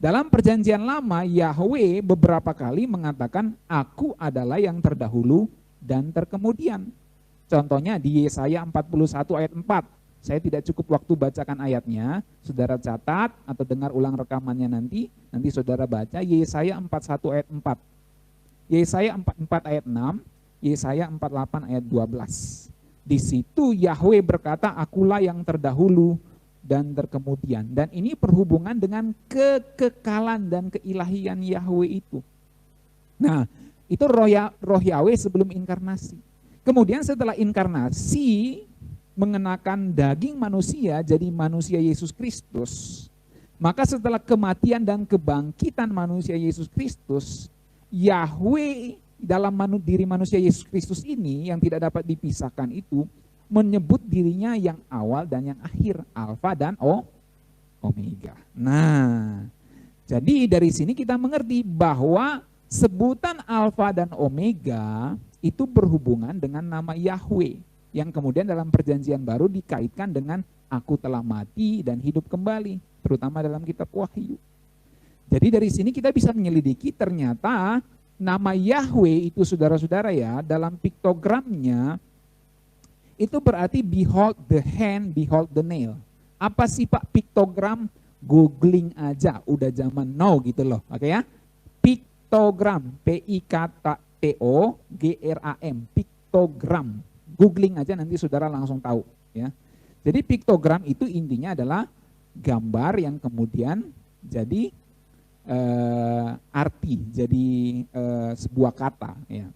Dalam perjanjian lama, Yahweh beberapa kali mengatakan, aku adalah yang terdahulu dan terkemudian. Contohnya di Yesaya 41 ayat 4. Saya tidak cukup waktu bacakan ayatnya, saudara catat atau dengar ulang rekamannya nanti saudara baca Yesaya 41 ayat 4, Yesaya 44 ayat 6, Yesaya 48 ayat 12. Di situ Yahweh berkata, akulah yang terdahulu dan terkemudian. Dan ini berhubungan dengan kekekalan dan keilahian Yahweh itu. Nah, itu roh Yahweh sebelum inkarnasi. Kemudian setelah inkarnasi, mengenakan daging manusia, jadi manusia Yesus Kristus. Maka setelah kematian dan kebangkitan manusia Yesus Kristus, Yahweh dalam diri manusia Yesus Kristus ini yang tidak dapat dipisahkan itu, menyebut dirinya yang awal dan yang akhir, Alfa dan Omega. Nah, jadi dari sini kita mengerti bahwa sebutan Alfa dan Omega itu berhubungan dengan nama Yahweh, yang kemudian dalam perjanjian baru dikaitkan dengan aku telah mati dan hidup kembali, terutama dalam kitab Wahyu. Jadi dari sini kita bisa menyelidiki ternyata nama Yahweh itu saudara-saudara ya, dalam piktogramnya itu berarti behold the hand, behold the nail. Apa sih Pak piktogram? Googling aja, udah zaman now gitu loh, oke ya. Piktogram, P-I-K-T-O-G-R-A-M, piktogram. Googling aja nanti saudara langsung tahu ya. Jadi piktogram itu intinya adalah gambar yang kemudian jadi arti, jadi sebuah kata ya.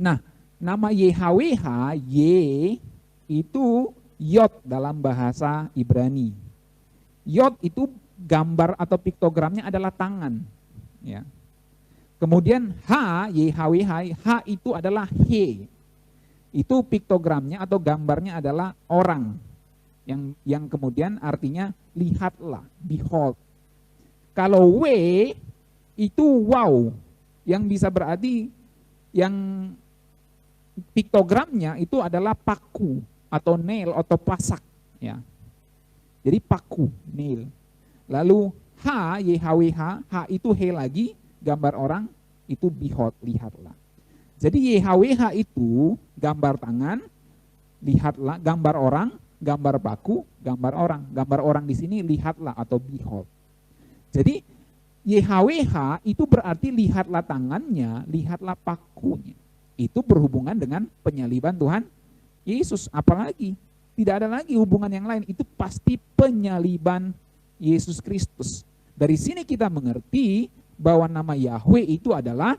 Nah, nama YHWH, Y itu Yod dalam bahasa Ibrani. Yod itu gambar atau piktogramnya adalah tangan ya. Kemudian H, YHWH, H itu adalah He. Itu piktogramnya atau gambarnya adalah orang yang kemudian artinya lihatlah, behold. Kalau W itu wow, yang bisa berarti yang piktogramnya itu adalah paku atau nail atau pasak ya. Jadi paku, nail. Lalu H, YHWH, H itu He lagi, gambar orang itu behold, lihatlah. Jadi YHWH itu gambar tangan, lihatlah, gambar orang, gambar paku, gambar orang. Gambar orang di sini lihatlah atau behold. Jadi YHWH itu berarti lihatlah tangannya, lihatlah pakunya. Itu berhubungan dengan penyaliban Tuhan Yesus. Apalagi tidak ada lagi hubungan yang lain, itu pasti penyaliban Yesus Kristus. Dari sini kita mengerti bahwa nama Yahweh itu adalah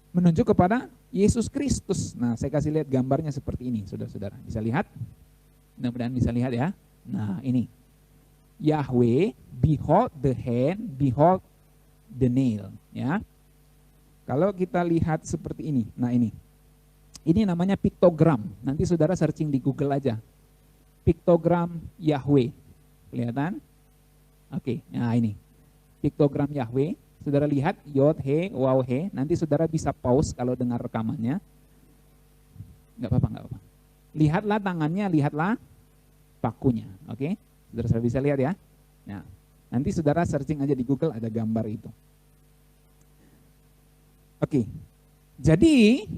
menunjuk kepada Yesus Kristus. Nah, saya kasih lihat gambarnya seperti ini, saudara-saudara. Bisa lihat? Mudah-mudahan bisa lihat ya. Nah, ini. Yahweh, behold the hand, behold the nail. Ya. Kalau kita lihat seperti ini. Nah, ini. Ini namanya piktogram. Nanti saudara searching di Google aja. Piktogram Yahweh. Kelihatan? Oke, nah ini. Piktogram Yahweh. Saudara lihat Yod, He, Waw, He. Nanti saudara bisa pause kalau dengar rekamannya. Enggak apa-apa, enggak apa-apa. Lihatlah tangannya, lihatlah pakunya. Oke? Saudara bisa lihat ya. Nah, nanti saudara searching aja di Google ada gambar itu. Oke. Jadi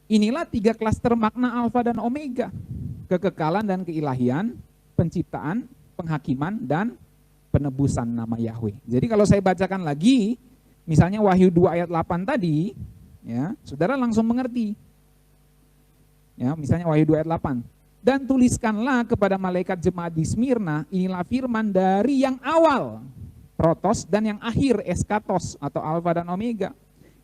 inilah 3 klaster makna Alfa dan Omega. Kekekalan dan keilahian, penciptaan, penghakiman, dan penebusan nama Yahweh. Jadi kalau saya bacakan lagi, misalnya Wahyu 2 ayat 8 tadi, ya, saudara langsung mengerti. Ya, misalnya Wahyu 2 ayat 8. Dan tuliskanlah kepada malaikat jemaat di Smyrna, inilah firman dari yang awal, protos, dan yang akhir, eskatos, atau Alfa dan Omega,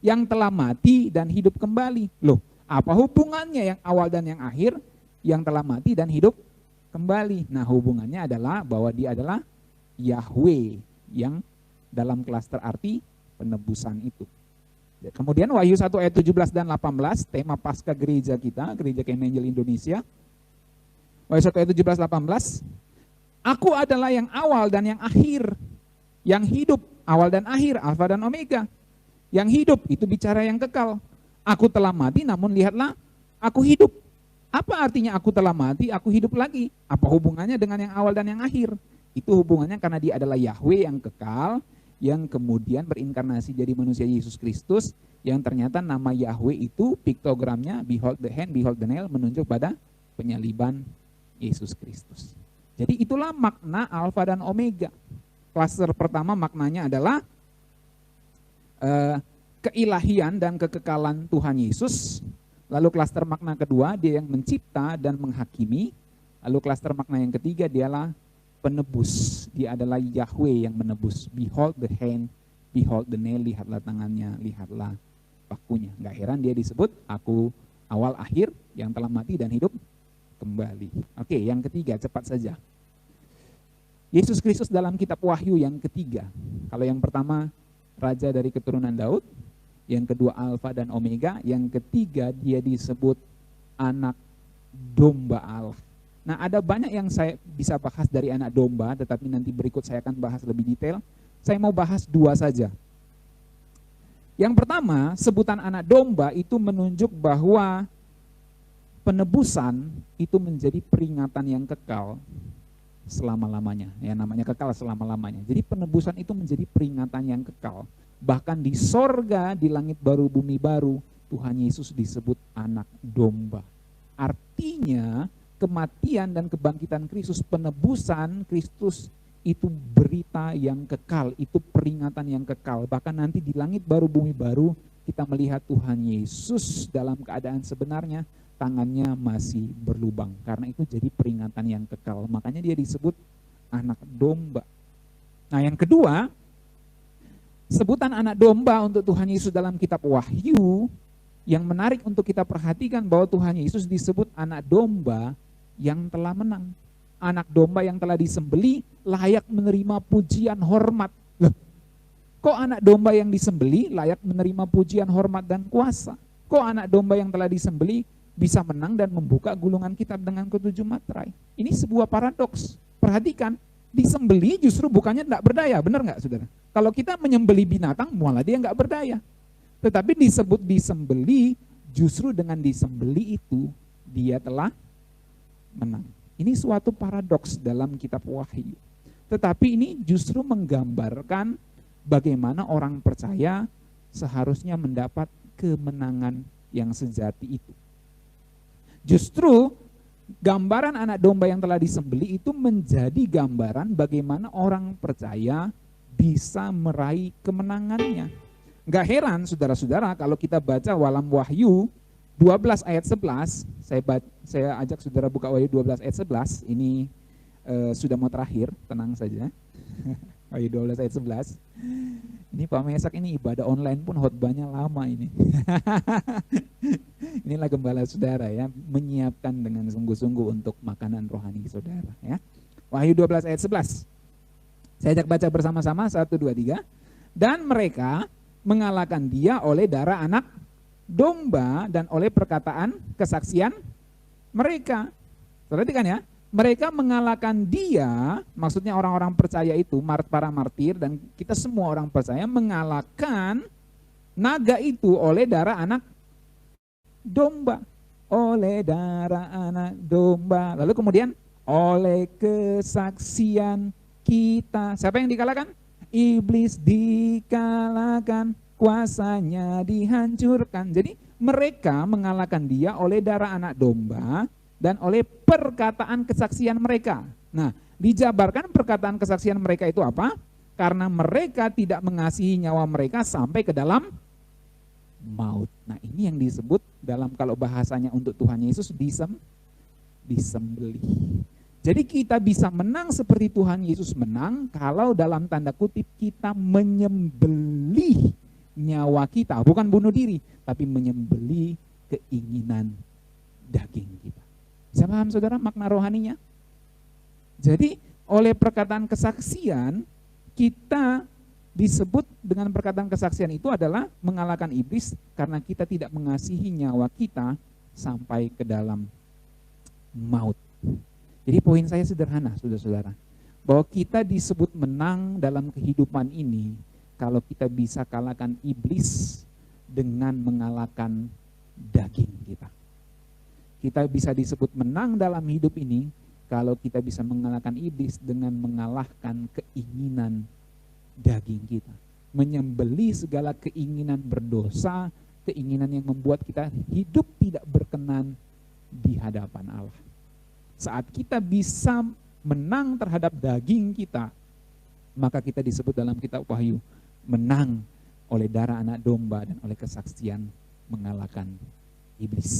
yang telah mati dan hidup kembali. Loh, apa hubungannya yang awal dan yang akhir, yang telah mati dan hidup kembali? Nah, hubungannya adalah bahwa dia adalah Yahweh yang dalam klaster arti penebusan itu. Kemudian Wahyu 1 ayat 17 dan 18, tema pasca gereja kita, Gereja Kemengel Indonesia. Wahyu 1 ayat 17 18, aku adalah yang awal dan yang akhir, yang hidup, awal dan akhir, Alfa dan Omega. Yang hidup itu bicara yang kekal. Aku telah mati namun lihatlah aku hidup. Apa artinya aku telah mati, aku hidup lagi? Apa hubungannya dengan yang awal dan yang akhir? Itu hubungannya karena dia adalah Yahweh yang kekal, yang kemudian berinkarnasi jadi manusia Yesus Kristus, yang ternyata nama Yahweh itu piktogramnya behold the hand, behold the nail, menunjuk pada penyaliban Yesus Kristus. Jadi itulah makna Alfa dan Omega. Klaster pertama maknanya adalah keilahian dan kekekalan Tuhan Yesus. Lalu klaster makna kedua, dia yang mencipta dan menghakimi. Lalu klaster makna yang ketiga, dialah penebus. Dia adalah Yahweh yang menebus. Behold the hand, behold the nail, lihatlah tangannya, lihatlah pakunya. Gak heran dia disebut aku awal akhir yang telah mati dan hidup kembali. Oke, yang ketiga, cepat saja. Yesus Kristus dalam kitab Wahyu yang ketiga. Kalau yang pertama, raja dari keturunan Daud. Yang kedua, Alfa dan Omega. Yang ketiga, dia disebut anak domba Allah. Nah, ada banyak yang saya bisa bahas dari anak domba, tetapi nanti berikut saya akan bahas lebih detail. Saya mau bahas dua saja. Yang pertama, sebutan anak domba itu menunjuk bahwa penebusan itu menjadi peringatan yang kekal selama-lamanya. Ya, namanya kekal selama-lamanya. Jadi penebusan itu menjadi peringatan yang kekal. Bahkan di sorga, di langit baru, bumi baru, Tuhan Yesus disebut anak domba. Artinya kematian dan kebangkitan Kristus, penebusan Kristus itu berita yang kekal, itu peringatan yang kekal. Bahkan nanti di langit baru, bumi baru, kita melihat Tuhan Yesus dalam keadaan sebenarnya, tangannya masih berlubang. Karena itu jadi peringatan yang kekal. Makanya dia disebut anak domba. Nah, yang kedua, sebutan anak domba untuk Tuhan Yesus dalam kitab Wahyu, yang menarik untuk kita perhatikan bahwa Tuhan Yesus disebut anak domba yang telah menang. Anak domba yang telah disembeli layak menerima pujian hormat. Loh, kok anak domba yang disembeli layak menerima pujian hormat dan kuasa? Kok anak domba yang telah disembeli bisa menang dan membuka gulungan kitab dengan ketujuh materai? Ini sebuah paradoks. Perhatikan, disembeli justru bukannya tidak berdaya, benar nggak saudara? Kalau kita menyembeli binatang, malah dia nggak berdaya. Tetapi disebut disembeli, justru dengan disembeli itu dia telah menang. Ini suatu paradoks dalam kitab Wahyu. Tetapi ini justru menggambarkan bagaimana orang percaya seharusnya mendapat kemenangan yang sejati itu. Justru gambaran anak domba yang telah disembeli itu menjadi gambaran bagaimana orang percaya bisa meraih kemenangannya. Gak heran saudara-saudara kalau kita baca dalam Wahyu 12 ayat 11, saya ajak saudara buka Wahyu 12 ayat 11, ini sudah mau terakhir, tenang saja. Wahyu 12 ayat 11. Ini Pak Mesak ini ibadah online pun khotbahnya lama ini. Inilah gembala saudara ya, menyiapkan dengan sungguh-sungguh untuk makanan rohani saudara ya. Wahyu 12 ayat 11. Saya ajak baca bersama-sama, 1, 2, 3. Dan mereka mengalahkan dia oleh darah anak domba dan oleh perkataan kesaksian mereka. Perhatikan ya, mereka mengalahkan dia, maksudnya orang-orang percaya itu, para martir dan kita semua orang percaya mengalahkan naga itu oleh darah anak domba. Oleh darah anak domba. Lalu kemudian oleh kesaksian kita. Siapa yang dikalahkan? Iblis dikalahkan, kuasanya dihancurkan. Jadi mereka mengalahkan dia oleh darah anak domba dan oleh perkataan kesaksian mereka. Nah, dijabarkan perkataan kesaksian mereka itu apa? Karena mereka tidak mengasihi nyawa mereka sampai ke dalam maut. Nah, ini yang disebut dalam kalau bahasanya untuk Tuhan Yesus disembelih. Jadi kita bisa menang seperti Tuhan Yesus menang kalau dalam tanda kutip kita menyembelih nyawa kita, bukan bunuh diri, tapi menyembelih keinginan daging kita. Bisa paham saudara makna rohaninya? Jadi oleh perkataan kesaksian kita disebut dengan perkataan kesaksian itu adalah mengalahkan iblis karena kita tidak mengasihi nyawa kita sampai ke dalam maut. Jadi poin saya sederhana saudara-saudara, bahwa kita disebut menang dalam kehidupan ini kalau kita bisa kalahkan iblis dengan mengalahkan daging kita. Kita bisa disebut menang dalam hidup ini kalau kita bisa mengalahkan iblis dengan mengalahkan keinginan daging kita. Menyembelih segala keinginan berdosa, keinginan yang membuat kita hidup tidak berkenan di hadapan Allah. Saat kita bisa menang terhadap daging kita, maka kita disebut dalam kitab Wahyu menang oleh darah anak domba dan oleh kesaksian mengalahkan iblis.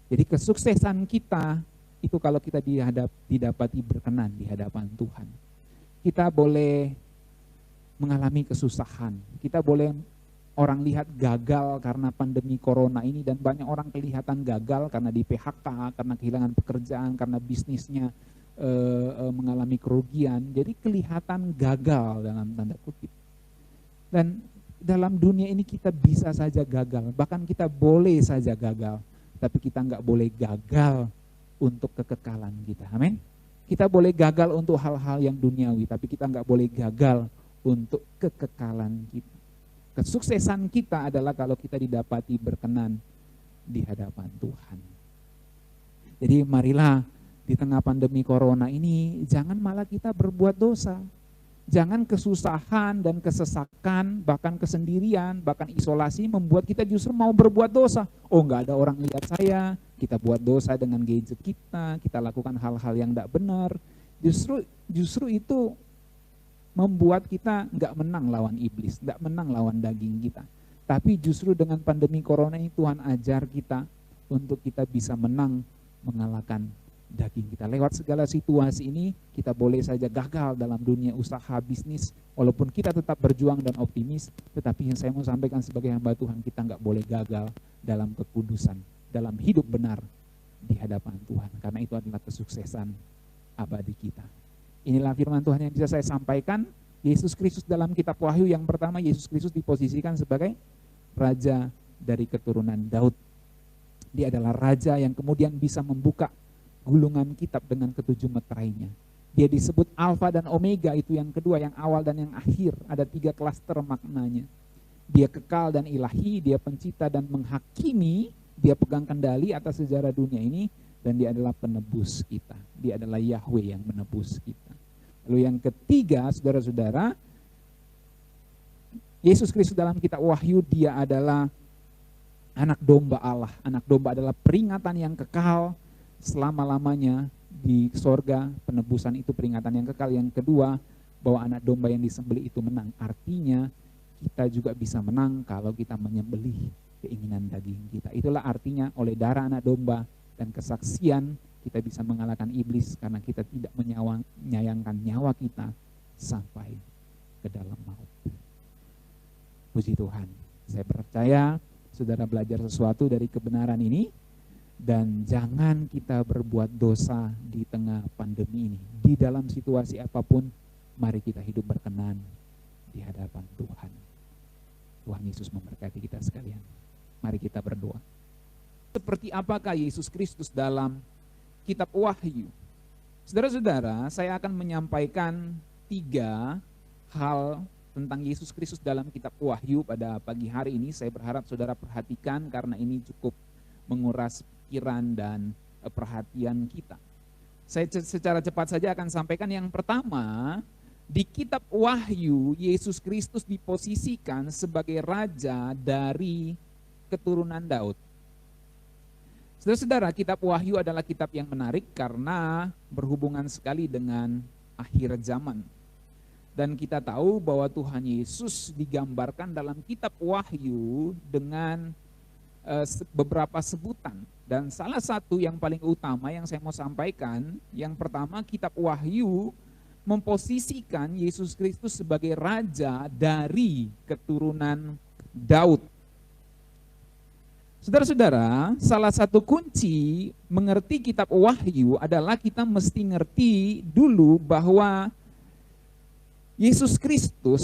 Jadi kesuksesan kita itu kalau kita didapati berkenan di hadapan Tuhan. Kita boleh mengalami kesusahan, kita boleh orang lihat gagal karena pandemi corona ini, dan banyak orang kelihatan gagal karena di PHK, karena kehilangan pekerjaan, karena bisnisnya mengalami kerugian. Jadi kelihatan gagal dalam tanda kutip. Dan dalam dunia ini kita bisa saja gagal, bahkan kita boleh saja gagal, tapi kita nggak boleh gagal untuk kekekalan kita. Amin. Kita boleh gagal untuk hal-hal yang duniawi, tapi kita nggak boleh gagal untuk kekekalan kita. Kesuksesan kita adalah kalau kita didapati berkenan di hadapan Tuhan. Jadi marilah di tengah pandemi corona ini jangan malah kita berbuat dosa. Jangan kesusahan dan kesesakan, bahkan kesendirian, bahkan isolasi membuat kita justru mau berbuat dosa. Oh, nggak ada orang lihat saya, kita buat dosa dengan gadget kita lakukan hal-hal yang tidak benar. Justru itu membuat kita nggak menang lawan iblis, nggak menang lawan daging kita. Tapi justru dengan pandemi corona ini Tuhan ajar kita untuk kita bisa menang mengalahkan daging kita. Lewat segala situasi ini kita boleh saja gagal dalam dunia usaha bisnis, walaupun kita tetap berjuang dan optimis. Tetapi yang saya mau sampaikan sebagai hamba Tuhan, kita nggak boleh gagal dalam kekudusan, dalam hidup benar di hadapan Tuhan, karena itu adalah kesuksesan abadi kita. Inilah firman Tuhan yang bisa saya sampaikan. Yesus Kristus dalam kitab Wahyu yang pertama, Yesus Kristus diposisikan sebagai raja dari keturunan Daud. Dia adalah raja yang kemudian bisa membuka gulungan kitab dengan ketujuh meterainya. Dia disebut Alfa dan Omega, itu yang kedua, yang awal dan yang akhir. Ada 3 klaster maknanya. Dia kekal dan ilahi, dia pencipta dan menghakimi, dia pegang kendali atas sejarah dunia ini, dan dia adalah penebus kita. Dia adalah Yahweh yang menebus kita. Lalu yang ketiga, saudara-saudara, Yesus Kristus dalam kitab Wahyu, dia adalah anak domba Allah. Anak domba adalah peringatan yang kekal selama-lamanya di sorga. Penebusan itu peringatan yang kekal. Yang kedua, bahwa anak domba yang disembelih itu menang. Artinya kita juga bisa menang kalau kita menyembelih keinginan daging kita. Itulah artinya oleh darah anak domba dan kesaksian kita bisa mengalahkan iblis, karena kita tidak menyayangkan nyawa kita sampai ke dalam maut. Puji Tuhan. Saya percaya saudara belajar sesuatu dari kebenaran ini, dan jangan kita berbuat dosa di tengah pandemi ini. Di dalam situasi apapun, mari kita hidup berkenan di hadapan Tuhan. Tuhan Yesus memberkati kita sekalian. Mari kita berdoa. Seperti apakah Yesus Kristus dalam kitab Wahyu? Saudara-saudara, saya akan menyampaikan 3 hal tentang Yesus Kristus dalam kitab Wahyu pada pagi hari ini. Saya berharap saudara perhatikan karena ini cukup menguras pikiran dan perhatian kita. Saya secara cepat saja akan sampaikan. Yang pertama, di kitab Wahyu Yesus Kristus diposisikan sebagai raja dari keturunan Daud. Saudara-saudara, kitab Wahyu adalah kitab yang menarik karena berhubungan sekali dengan akhir zaman. Dan kita tahu bahwa Tuhan Yesus digambarkan dalam kitab Wahyu dengan beberapa sebutan. Dan salah satu yang paling utama yang saya mau sampaikan, yang pertama, kitab Wahyu memposisikan Yesus Kristus sebagai raja dari keturunan Daud. Saudara-saudara, salah satu kunci mengerti kitab Wahyu adalah kita mesti ngerti dulu bahwa Yesus Kristus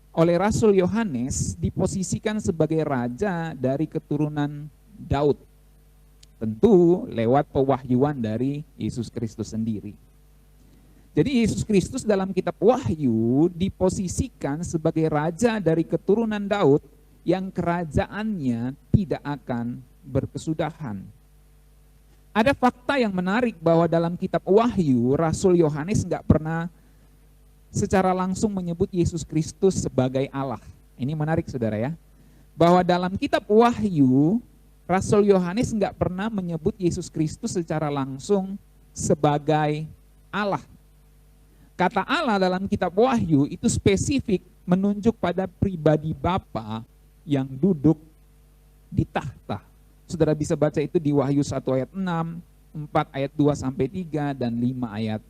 oleh Rasul Yohanes diposisikan sebagai raja dari keturunan Daud. Tentu lewat pewahyuan dari Yesus Kristus sendiri. Jadi Yesus Kristus dalam kitab Wahyu diposisikan sebagai raja dari keturunan Daud yang kerajaannya tidak akan berkesudahan. Ada fakta yang menarik bahwa dalam kitab Wahyu Rasul Yohanes nggak pernah secara langsung menyebut Yesus Kristus sebagai Allah. Ini menarik saudara ya. Bahwa dalam kitab Wahyu Rasul Yohanes nggak pernah menyebut Yesus Kristus secara langsung sebagai Allah. Kata Allah dalam kitab Wahyu itu spesifik menunjuk pada pribadi Bapa yang duduk di tahta. Saudara bisa baca itu di Wahyu 1 ayat 6, 4 ayat 2 sampai 3, dan 5 ayat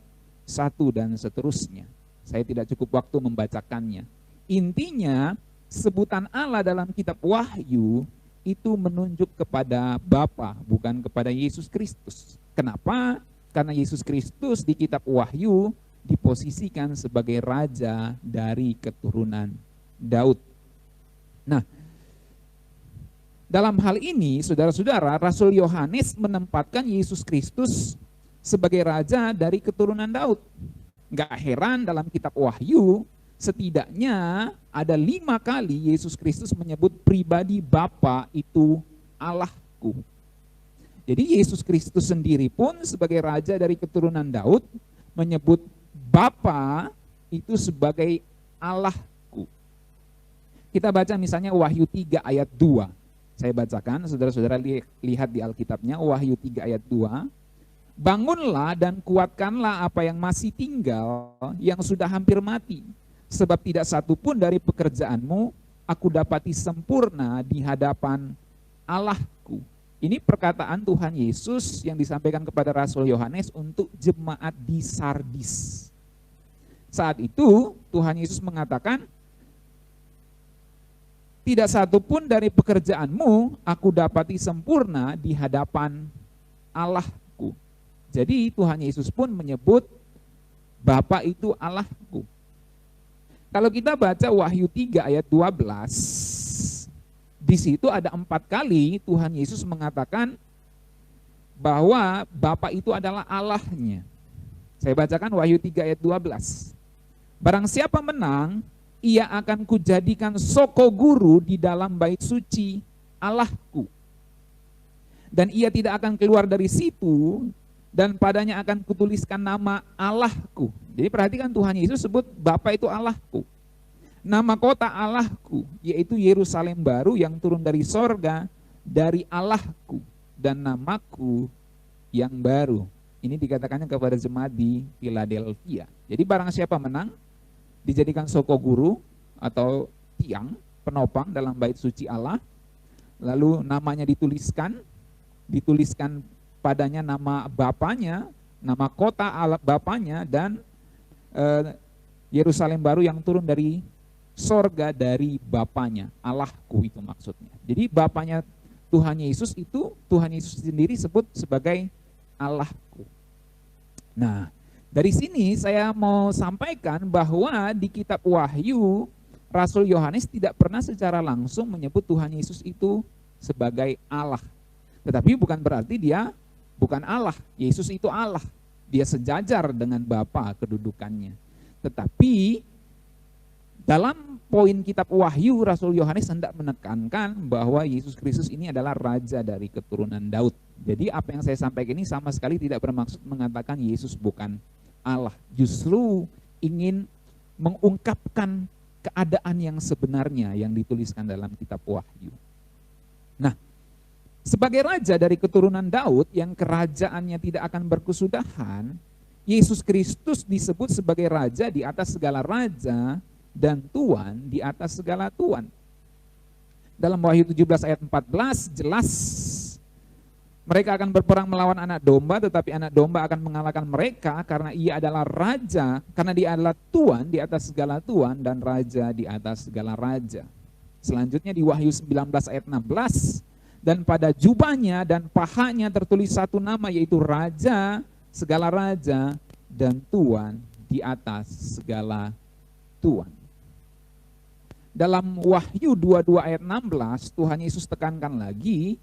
1 dan seterusnya. Saya tidak cukup waktu membacakannya. Intinya, sebutan Allah dalam kitab Wahyu itu menunjuk kepada Bapa, bukan kepada Yesus Kristus. Kenapa? Karena Yesus Kristus di kitab Wahyu diposisikan sebagai raja dari keturunan Daud. Nah, dalam hal ini, saudara-saudara, Rasul Yohanes menempatkan Yesus Kristus sebagai raja dari keturunan Daud. Nggak heran dalam kitab Wahyu, setidaknya ada 5 kali Yesus Kristus menyebut pribadi Bapa itu Allahku. Jadi Yesus Kristus sendiri pun sebagai raja dari keturunan Daud menyebut Bapa itu sebagai Allahku. Kita baca misalnya Wahyu 3 ayat 2. Saya bacakan, saudara-saudara lihat di Alkitabnya, Wahyu 3 ayat 2. Bangunlah dan kuatkanlah apa yang masih tinggal, yang sudah hampir mati. Sebab tidak satu pun dari pekerjaanmu aku dapati sempurna di hadapan Allahku. Ini perkataan Tuhan Yesus yang disampaikan kepada Rasul Yohanes untuk jemaat di Sardis. Saat itu Tuhan Yesus mengatakan, tidak satu pun dari pekerjaanmu aku dapati sempurna di hadapan Allahku. Jadi Tuhan Yesus pun menyebut Bapa itu Allahku. Kalau kita baca Wahyu 3 ayat 12, di situ ada 4 kali Tuhan Yesus mengatakan bahwa Bapa itu adalah Allahnya. Saya bacakan Wahyu 3 ayat 12. Barang siapa menang, ia akan kujadikan soko guru di dalam bait suci Allahku. Dan ia tidak akan keluar dari situ, dan padanya akan kutuliskan nama Allahku. Jadi perhatikan Tuhan Yesus sebut Bapa itu Allahku. Nama kota Allahku, yaitu Yerusalem baru yang turun dari sorga dari Allahku, dan namaku yang baru. Ini dikatakannya kepada jemaat di Philadelphia. Jadi barang siapa menang, dijadikan soko guru atau tiang penopang dalam bait suci Allah, lalu namanya dituliskan padanya nama Bapanya, nama kota Allah Bapanya, dan Yerusalem baru yang turun dari sorga dari Bapanya, Allahku itu maksudnya. Jadi Bapanya Tuhan Yesus itu, Tuhan Yesus sendiri sebut sebagai Allahku. Nah, dari sini saya mau sampaikan bahwa di kitab Wahyu, Rasul Yohanes tidak pernah secara langsung menyebut Tuhan Yesus itu sebagai Allah. Tetapi bukan berarti dia bukan Allah. Yesus itu Allah. Dia sejajar dengan Bapa kedudukannya. Tetapi dalam poin kitab Wahyu, Rasul Yohanes hendak menekankan bahwa Yesus Kristus ini adalah raja dari keturunan Daud. Jadi apa yang saya sampaikan ini sama sekali tidak bermaksud mengatakan Yesus bukan Allah. Justru ingin mengungkapkan keadaan yang sebenarnya yang dituliskan dalam kitab Wahyu. Nah, sebagai raja dari keturunan Daud yang kerajaannya tidak akan berkesudahan, Yesus Kristus disebut sebagai raja di atas segala raja dan tuan di atas segala tuan. Dalam Wahyu 17 ayat 14 jelas mereka akan berperang melawan anak domba, tetapi anak domba akan mengalahkan mereka karena ia adalah raja, karena dia adalah tuan di atas segala tuan dan raja di atas segala raja. Selanjutnya di Wahyu 19 ayat 16, dan pada jubahnya dan pahanya tertulis satu nama, yaitu Raja, segala raja, dan Tuan di atas segala Tuan. Dalam Wahyu 22 ayat 16, Tuhan Yesus tekankan lagi,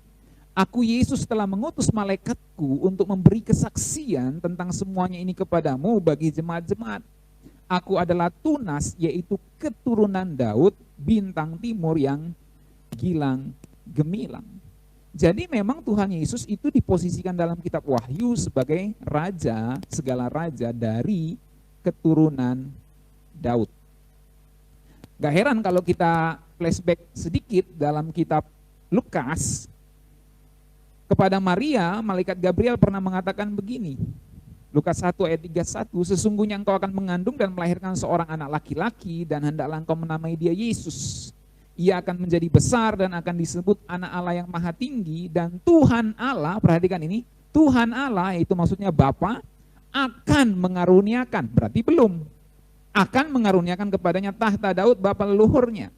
Aku Yesus telah mengutus malaikatku untuk memberi kesaksian tentang semuanya ini kepadamu bagi jemaat-jemaat. Aku adalah tunas, yaitu keturunan Daud, bintang timur yang gilang gemilang. Jadi memang Tuhan Yesus itu diposisikan dalam kitab Wahyu sebagai raja, segala raja dari keturunan Daud. Gak heran kalau kita flashback sedikit dalam kitab Lukas, Kepada Maria, malaikat Gabriel pernah mengatakan begini. Lukas 1 ayat 31, sesungguhnya engkau akan mengandung dan melahirkan seorang anak laki-laki dan hendaklah engkau menamai dia Yesus. Ia akan menjadi besar dan akan disebut anak Allah yang maha tinggi, dan Tuhan Allah, perhatikan ini, Tuhan Allah, yaitu maksudnya Bapa, akan mengaruniakan, berarti belum, akan mengaruniakan kepadanya tahta Daud bapa leluhurnya.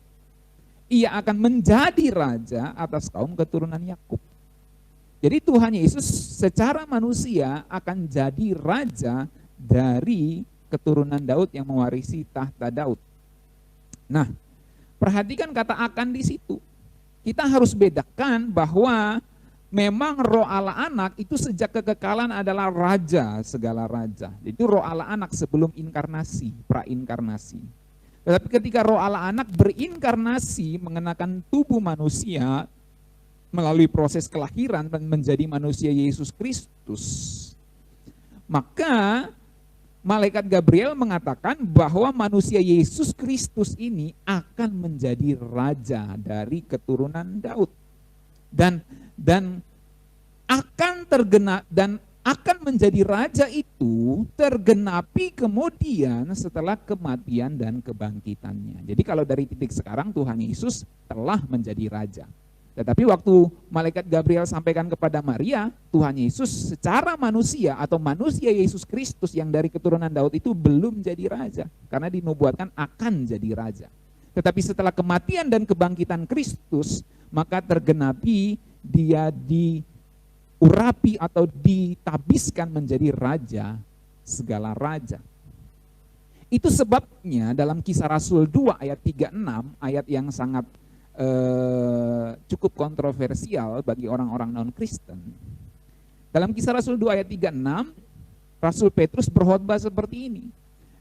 Ia akan menjadi raja atas kaum keturunan Yakub. Jadi Tuhan Yesus secara manusia akan jadi raja dari keturunan Daud yang mewarisi tahta Daud. Nah, perhatikan kata akan di situ. Kita harus bedakan bahwa memang Roh Allah Anak itu sejak kekekalan adalah raja segala raja. Itu Roh Allah Anak sebelum inkarnasi, prainkarnasi. Tetapi ketika Roh Allah Anak berinkarnasi mengenakan tubuh manusia melalui proses kelahiran dan menjadi manusia Yesus Kristus, maka malaikat Gabriel mengatakan bahwa manusia Yesus Kristus ini akan menjadi raja dari keturunan Daud dan akan menjadi raja itu tergenapi kemudian setelah kematian dan kebangkitannya. Jadi kalau dari titik sekarang Tuhan Yesus telah menjadi raja. Tetapi waktu malaikat Gabriel sampaikan kepada Maria, Tuhan Yesus secara manusia atau manusia Yesus Kristus yang dari keturunan Daud itu belum jadi raja. Karena dinubuatkan akan jadi raja. Tetapi setelah kematian dan kebangkitan Kristus, maka tergenapi dia diurapi atau ditabiskan menjadi raja segala raja. Itu sebabnya dalam Kisah Rasul 2 ayat 36, ayat yang sangat cukup kontroversial bagi orang-orang non-Kristen. Dalam Kisah Rasul 2 ayat 36, Rasul Petrus berkhotbah seperti ini.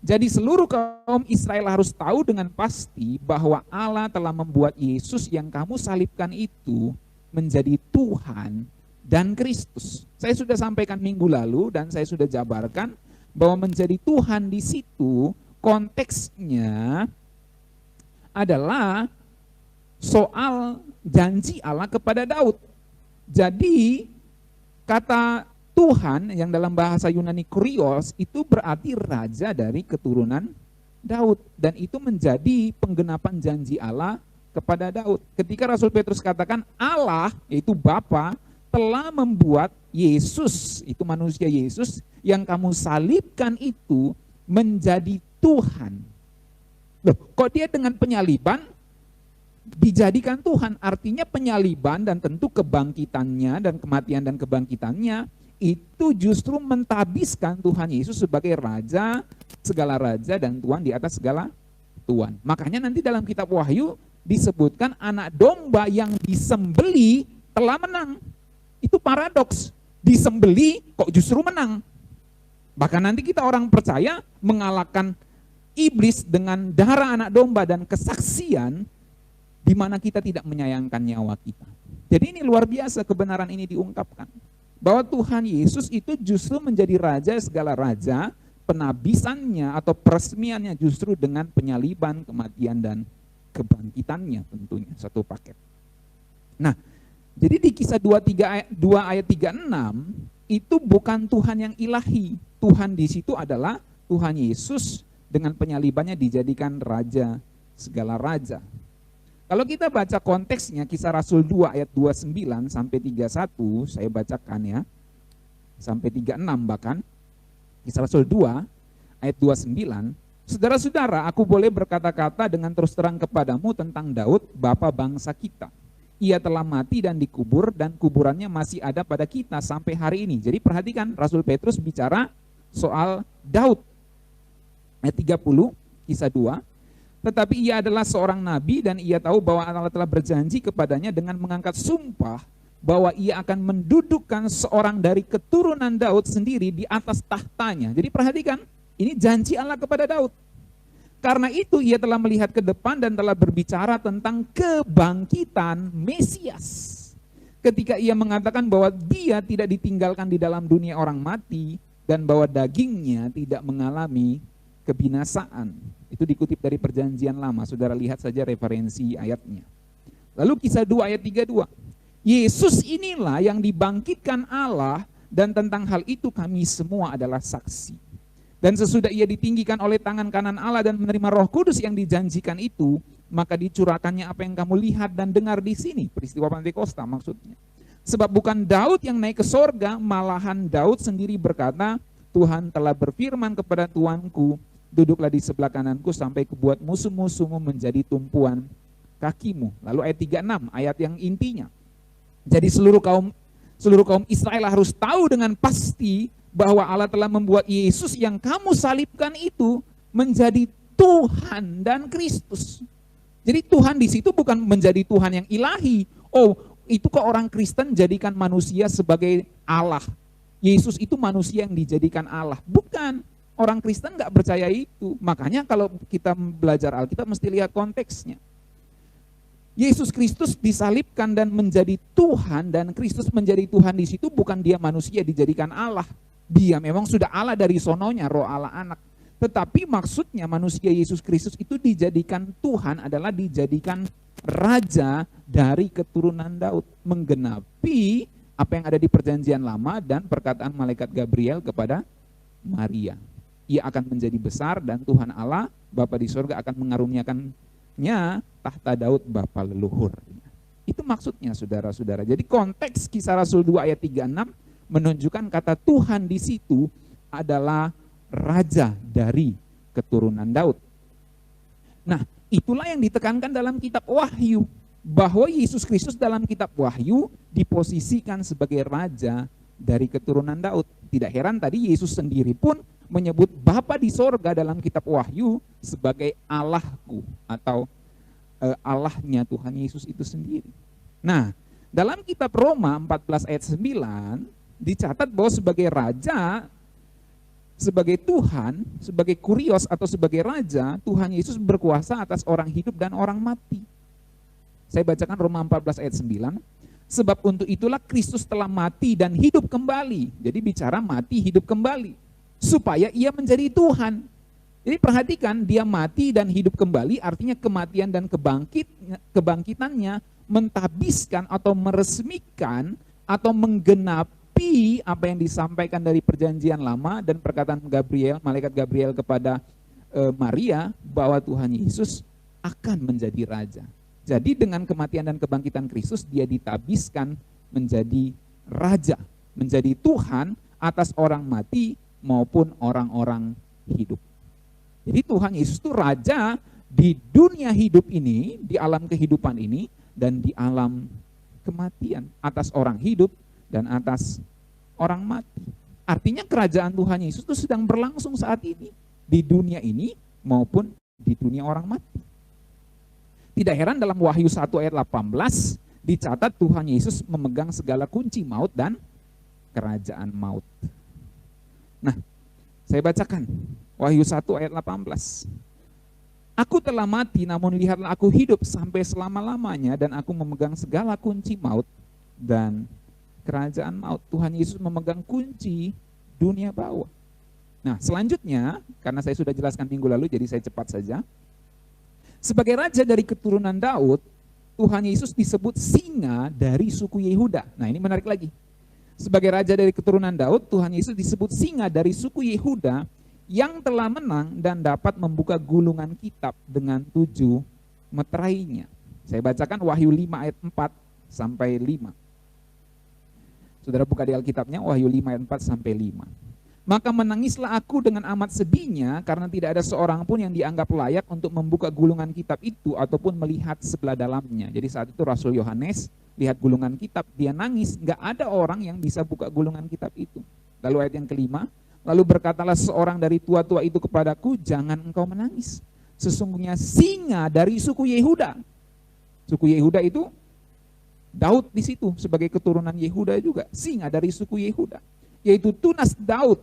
Jadi seluruh kaum Israel harus tahu dengan pasti bahwa Allah telah membuat Yesus yang kamu salibkan itu menjadi Tuhan dan Kristus. Saya sudah sampaikan minggu lalu dan saya sudah jabarkan bahwa menjadi Tuhan di situ konteksnya adalah soal janji Allah kepada Daud. Jadi kata Tuhan yang dalam bahasa Yunani Kurios itu berarti raja dari keturunan Daud. Dan itu menjadi penggenapan janji Allah kepada Daud. Ketika Rasul Petrus katakan Allah, yaitu Bapa, telah membuat Yesus, itu manusia Yesus, yang kamu salibkan itu menjadi Tuhan. Loh, kok dia dengan penyaliban dijadikan Tuhan? Artinya penyaliban dan tentu kebangkitannya dan kematian dan kebangkitannya itu justru mentabiskan Tuhan Yesus sebagai raja segala raja dan Tuhan di atas segala Tuhan. Makanya nanti dalam kitab Wahyu disebutkan anak domba yang disembeli telah menang. Itu paradoks, disembeli kok justru menang. Bahkan nanti kita orang percaya mengalahkan iblis dengan darah anak domba dan kesaksian, di mana kita tidak menyayangkan nyawa kita. Jadi ini luar biasa kebenaran ini diungkapkan. Bahwa Tuhan Yesus itu justru menjadi raja segala raja, penabisannya atau peresmiannya justru dengan penyaliban, kematian, dan kebangkitannya tentunya, satu paket. Nah, jadi di Kisah 2 ayat 36, itu bukan Tuhan yang ilahi. Tuhan di situ adalah Tuhan Yesus dengan penyalibannya dijadikan raja segala raja. Kalau kita baca konteksnya Kisah Rasul 2 ayat 29 sampai 31, saya bacakan ya, sampai 36 bahkan, Kisah Rasul 2 ayat 29, saudara-saudara, aku boleh berkata-kata dengan terus terang kepadamu tentang Daud, bapa bangsa kita. Ia telah mati dan dikubur dan kuburannya masih ada pada kita sampai hari ini. Jadi perhatikan, Rasul Petrus bicara soal Daud. Ayat 30, Kisah 2. Tetapi ia adalah seorang nabi dan ia tahu bahwa Allah telah berjanji kepadanya dengan mengangkat sumpah bahwa ia akan mendudukkan seorang dari keturunan Daud sendiri di atas tahtanya. Jadi perhatikan, ini janji Allah kepada Daud. Karena itu ia telah melihat ke depan dan telah berbicara tentang kebangkitan Mesias. Ketika ia mengatakan bahwa dia tidak ditinggalkan di dalam dunia orang mati dan bahwa dagingnya tidak mengalami kebinasaan. Itu dikutip dari Perjanjian Lama, saudara lihat saja referensi ayatnya. Lalu Kisah 2 ayat 32. Yesus inilah yang dibangkitkan Allah, dan tentang hal itu kami semua adalah saksi. Dan sesudah ia ditinggikan oleh tangan kanan Allah dan menerima Roh Kudus yang dijanjikan itu, maka dicurahkannya apa yang kamu lihat dan dengar di sini. Peristiwa Pentakosta maksudnya. Sebab bukan Daud yang naik ke sorga, malahan Daud sendiri berkata, Tuhan telah berfirman kepada Tuanku, duduklah di sebelah kananku sampai kubuat musuh-musuhmu menjadi tumpuan kakimu. Lalu ayat 36, ayat yang intinya. Jadi seluruh kaum Israel harus tahu dengan pasti bahwa Allah telah membuat Yesus yang kamu salibkan itu menjadi Tuhan dan Kristus. Jadi Tuhan di situ bukan menjadi Tuhan yang ilahi. Oh, itu kok orang Kristen jadikan manusia sebagai Allah. Yesus itu manusia yang dijadikan Allah. Bukan. Orang Kristen nggak percaya itu. Makanya kalau kita belajar Alkitab mesti lihat konteksnya. Yesus Kristus disalibkan dan menjadi Tuhan, dan Kristus menjadi Tuhan di situ bukan dia manusia dijadikan Allah. Dia memang sudah Allah dari sononya, Roh Allah anak. Tetapi maksudnya manusia Yesus Kristus itu dijadikan Tuhan adalah dijadikan Raja dari keturunan Daud. Menggenapi apa yang ada di perjanjian lama dan perkataan malaikat Gabriel kepada Maria. Ia akan menjadi besar dan Tuhan Allah, Bapa di sorga akan mengaruniakannya tahta Daud Bapa leluhur. Itu maksudnya saudara-saudara. Jadi konteks Kisah Rasul 2 ayat 36 menunjukkan kata Tuhan di situ adalah Raja dari keturunan Daud. Nah, itulah yang ditekankan dalam kitab Wahyu, bahwa Yesus Kristus dalam kitab Wahyu diposisikan sebagai Raja dari keturunan Daud. Tidak heran tadi Yesus sendiri pun menyebut Bapa di sorga dalam kitab Wahyu sebagai Allahku atau Allahnya Tuhan Yesus itu sendiri. Nah, dalam kitab Roma 14 ayat 9 dicatat bahwa sebagai Raja, sebagai Tuhan, sebagai Kurios atau sebagai Raja, Tuhan Yesus berkuasa atas orang hidup dan orang mati. Saya bacakan Roma 14 ayat 9. Sebab untuk itulah Kristus telah mati dan hidup kembali. Jadi bicara mati hidup kembali. Supaya ia menjadi Tuhan. Jadi perhatikan, dia mati dan hidup kembali artinya kematian dan kebangkitannya mentabiskan atau meresmikan atau menggenapi apa yang disampaikan dari perjanjian lama dan perkataan Gabriel, malaikat Gabriel kepada Maria bahwa Tuhan Yesus akan menjadi Raja. Jadi dengan kematian dan kebangkitan Kristus dia ditabiskan menjadi Raja, menjadi Tuhan atas orang mati maupun orang-orang hidup. Jadi Tuhan Yesus itu Raja di dunia hidup ini, di alam kehidupan ini, dan di alam kematian, atas orang hidup dan atas orang mati. Artinya kerajaan Tuhan Yesus itu sedang berlangsung saat ini, di dunia ini maupun di dunia orang mati. Tidak heran dalam Wahyu 1 ayat 18 dicatat Tuhan Yesus memegang segala kunci maut dan kerajaan maut. Nah, saya bacakan Wahyu 1 ayat 18. Aku telah mati namun lihatlah aku hidup sampai selama-lamanya dan aku memegang segala kunci maut dan kerajaan maut. Tuhan Yesus memegang kunci dunia bawah. Nah, selanjutnya karena saya sudah jelaskan minggu lalu jadi saya cepat saja. Sebagai Raja dari keturunan Daud, Tuhan Yesus disebut singa dari suku Yehuda. Nah, ini menarik lagi. Sebagai Raja dari keturunan Daud, Tuhan Yesus disebut singa dari suku Yehuda yang telah menang dan dapat membuka gulungan kitab dengan 7 meterainya. Saya bacakan Wahyu 5 ayat 4 sampai 5. Saudara buka di Alkitabnya Wahyu 5 ayat 4 sampai 5. Maka menangislah aku dengan amat sedihnya karena tidak ada seorang pun yang dianggap layak untuk membuka gulungan kitab itu ataupun melihat sebelah dalamnya. Jadi saat itu Rasul Yohanes lihat gulungan kitab, dia nangis, nggak ada orang yang bisa buka gulungan kitab itu. Lalu ayat yang kelima, lalu berkatalah seorang dari tua-tua itu kepadaku, jangan engkau menangis. Sesungguhnya singa dari suku Yehuda. Suku Yehuda itu Daud di situ sebagai keturunan Yehuda juga, singa dari suku Yehuda, yaitu tunas Daud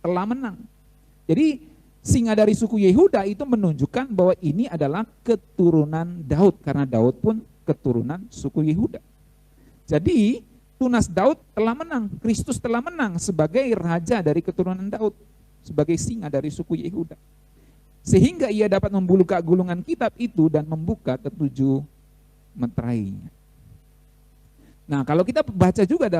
telah menang. Jadi singa dari suku Yehuda itu menunjukkan bahwa ini adalah keturunan Daud karena Daud pun keturunan suku Yehuda. Jadi tunas Daud telah menang, Kristus telah menang sebagai raja dari keturunan Daud, sebagai singa dari suku Yehuda. Sehingga ia dapat membuka gulungan kitab itu dan membuka ke-7 meterainya. Nah, kalau kita baca juga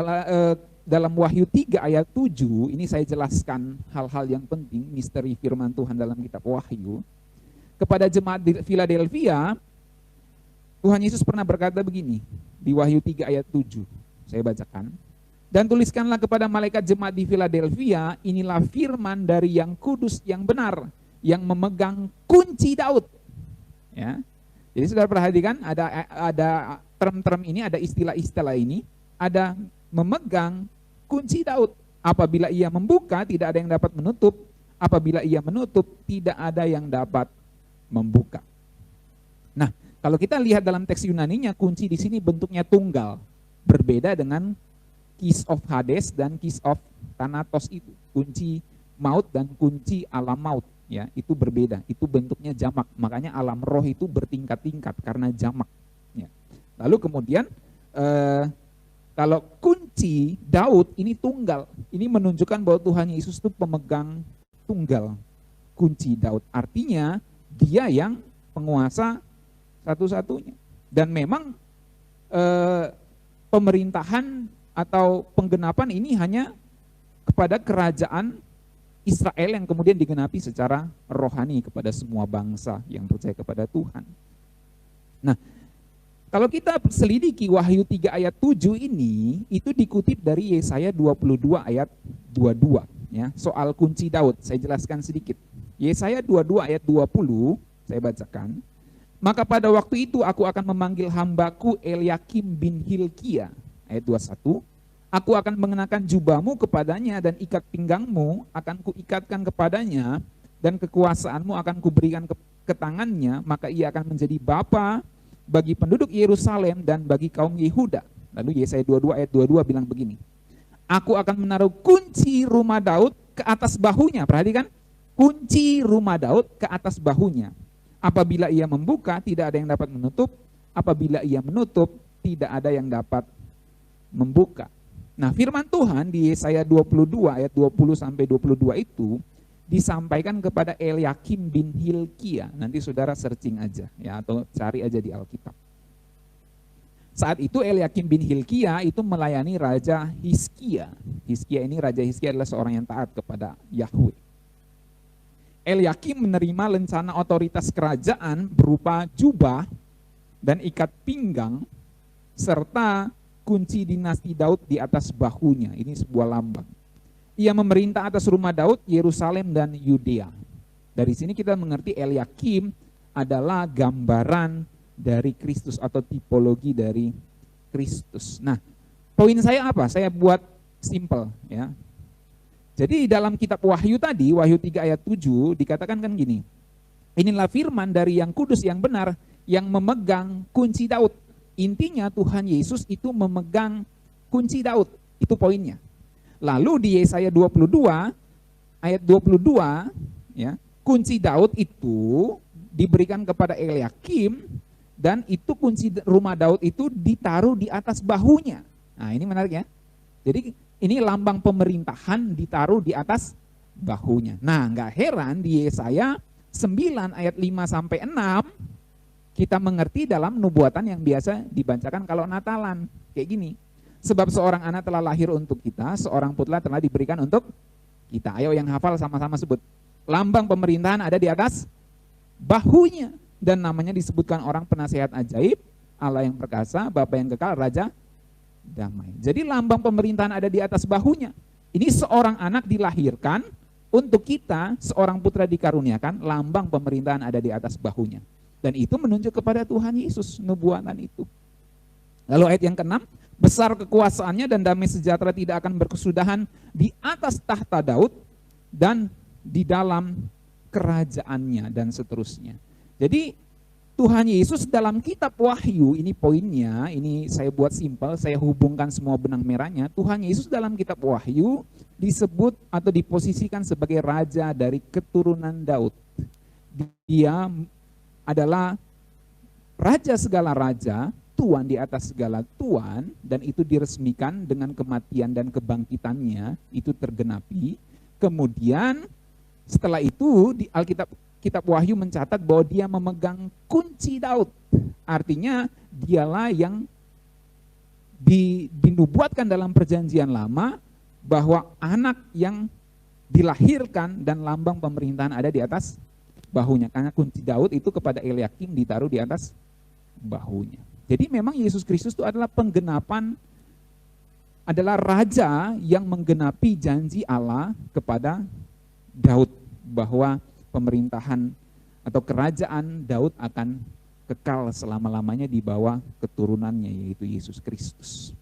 dalam Wahyu 3 ayat 7, ini saya jelaskan hal-hal yang penting, misteri firman Tuhan dalam kitab Wahyu. Kepada jemaat di Philadelphia, Tuhan Yesus pernah berkata begini, di Wahyu 3 ayat 7, saya bacakan. Dan tuliskanlah kepada malaikat jemaat di Philadelphia, inilah firman dari yang kudus yang benar, yang memegang kunci Daud. Ya. Jadi saudara perhatikan, ada term-term ini, ada istilah-istilah ini, ada memegang kunci Daud. Apabila ia membuka, tidak ada yang dapat menutup. Apabila ia menutup, tidak ada yang dapat membuka. Nah, kalau kita lihat dalam teks Yunaninya, kunci di sini bentuknya tunggal, berbeda dengan keys of Hades dan keys of Thanatos itu. Kunci maut dan kunci alam maut, ya, itu berbeda. Itu bentuknya jamak. Makanya alam roh itu bertingkat-tingkat karena jamak. Ya. Lalu kemudian kalau kunci Daud ini tunggal, ini menunjukkan bahwa Tuhan Yesus itu pemegang tunggal kunci Daud. Artinya dia yang penguasa satu-satunya. Dan memang pemerintahan atau penggenapan ini hanya kepada kerajaan Israel yang kemudian digenapi secara rohani kepada semua bangsa yang percaya kepada Tuhan. Nah, kalau kita selidiki Wahyu 3 ayat 7 ini, itu dikutip dari Yesaya 22 ayat 22. Ya, soal kunci Daud, saya jelaskan sedikit. Yesaya 22 ayat 20, saya bacakan. Maka pada waktu itu aku akan memanggil hambaku Eliakim bin Hilkia, ayat 21. Aku akan mengenakan jubahmu kepadanya dan ikat pinggangmu akan kuikatkan kepadanya dan kekuasaanmu akan kuberikan ke tangannya, maka ia akan menjadi bapa bagi penduduk Yerusalem dan bagi kaum Yehuda. Lalu Yesaya 22 ayat 22 bilang begini. Aku akan menaruh kunci rumah Daud ke atas bahunya. Perhatikan, kunci rumah Daud ke atas bahunya. Apabila ia membuka, tidak ada yang dapat menutup. Apabila ia menutup, tidak ada yang dapat membuka. Nah, firman Tuhan di Yesaya 22 ayat 20 sampai 22 itu disampaikan kepada Eliakim bin Hilkia. Nanti saudara searching aja ya, atau cari aja di Alkitab. Saat itu Eliakim bin Hilkia itu melayani Raja Hizkia. Raja Hizkia adalah seorang yang taat kepada Yahweh. Eliakim menerima lencana otoritas kerajaan berupa jubah dan ikat pinggang serta kunci dinasti Daud di atas bahunya. Ini sebuah lambang. Ia memerintah atas rumah Daud, Yerusalem dan Yudea. Dari sini kita mengerti Eliakim adalah gambaran dari Kristus atau tipologi dari Kristus. Nah, poin saya apa? Saya buat simple ya. Jadi dalam kitab Wahyu tadi, Wahyu 3 ayat 7 dikatakan kan gini. Inilah firman dari yang kudus yang benar yang memegang kunci Daud. Intinya Tuhan Yesus itu memegang kunci Daud. Itu poinnya. Lalu di Yesaya 22 ayat 22 ya, kunci Daud itu diberikan kepada Eliakim dan itu kunci rumah Daud itu ditaruh di atas bahunya. Nah, ini menarik ya. Jadi ini lambang pemerintahan ditaruh di atas bahunya. Nah, enggak heran di Yesaya 9 ayat 5 sampai 6 kita mengerti dalam nubuatan yang biasa dibacakan kalau Natalan. Kayak gini. Sebab seorang anak telah lahir untuk kita, seorang putera telah diberikan untuk kita. Ayo yang hafal sama-sama sebut. Lambang pemerintahan ada di atas bahunya. Dan namanya disebutkan orang penasehat ajaib, Allah yang perkasa, Bapa yang kekal, Raja damai. Jadi lambang pemerintahan ada di atas bahunya. Ini seorang anak dilahirkan untuk kita, seorang putra dikaruniakan, lambang pemerintahan ada di atas bahunya. Dan itu menunjuk kepada Tuhan Yesus, nubuatan itu. Lalu ayat yang ke-6, besar kekuasaannya dan damai sejahtera tidak akan berkesudahan di atas tahta Daud dan di dalam kerajaannya dan seterusnya. Jadi Tuhan Yesus dalam kitab Wahyu, ini poinnya, ini saya buat simpel, saya hubungkan semua benang merahnya. Tuhan Yesus dalam kitab Wahyu disebut atau diposisikan sebagai raja dari keturunan Daud. Dia adalah raja segala raja, tuan di atas segala tuan, dan itu diresmikan dengan kematian dan kebangkitannya, itu tergenapi. Kemudian setelah itu di Alkitab, kitab Wahyu mencatat bahwa dia memegang kunci Daud. Artinya dialah yang dinubuatkan dalam perjanjian lama bahwa anak yang dilahirkan dan lambang pemerintahan ada di atas bahunya. Karena kunci Daud itu kepada Eliakim ditaruh di atas bahunya. Jadi memang Yesus Kristus itu adalah penggenapan, adalah raja yang menggenapi janji Allah kepada Daud bahwa pemerintahan atau kerajaan Daud akan kekal selama-lamanya di bawah keturunannya, yaitu Yesus Kristus.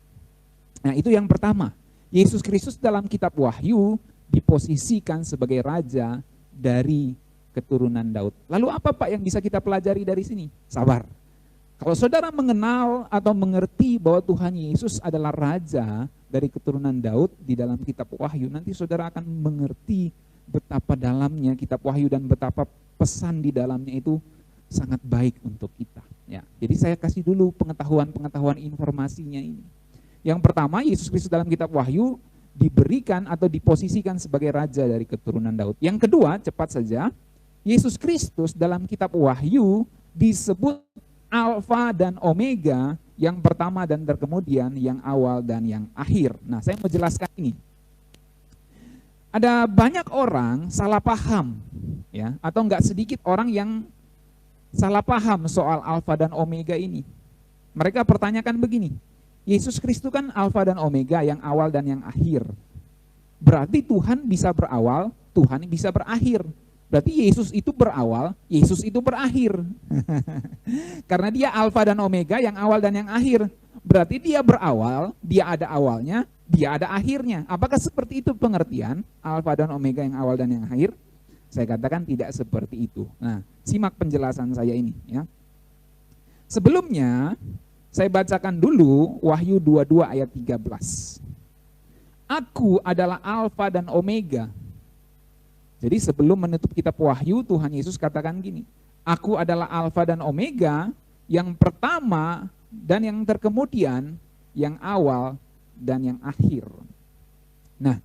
Nah, itu yang pertama. Yesus Kristus dalam kitab Wahyu diposisikan sebagai raja dari keturunan Daud. Lalu apa Pak yang bisa kita pelajari dari sini? Sabar. Kalau saudara mengenal atau mengerti bahwa Tuhan Yesus adalah raja dari keturunan Daud di dalam kitab Wahyu, nanti saudara akan mengerti betapa dalamnya kitab Wahyu dan betapa pesan di dalamnya itu sangat baik untuk kita. Ya, jadi saya kasih dulu pengetahuan informasinya ini. Yang pertama, Yesus Kristus dalam kitab Wahyu diberikan atau diposisikan sebagai raja dari keturunan Daud. Yang kedua, cepat saja, Yesus Kristus dalam kitab Wahyu disebut Alfa dan Omega, yang pertama dan terkemudian, yang awal dan yang akhir. Nah, saya mau jelaskan ini. Ada banyak orang salah paham, ya, atau enggak sedikit orang yang salah paham soal Alfa dan Omega ini. Mereka pertanyakan begini, Yesus Kristus kan Alfa dan Omega, yang awal dan yang akhir. Berarti Tuhan bisa berawal, Tuhan bisa berakhir. Berarti Yesus itu berawal, Yesus itu berakhir. Karena dia Alfa dan Omega, yang awal dan yang akhir. Berarti dia berawal, dia ada awalnya, dia ada akhirnya. Apakah seperti itu pengertian Alfa dan Omega, yang awal dan yang akhir? Saya katakan tidak seperti itu. Nah, simak penjelasan saya ini, ya. Sebelumnya saya bacakan dulu Wahyu 22 ayat 13. Aku adalah Alfa dan Omega. Jadi sebelum menutup kitab Wahyu, Tuhan Yesus katakan gini, aku adalah Alfa dan Omega, yang pertama dan yang terkemudian, yang awal dan yang akhir. Nah,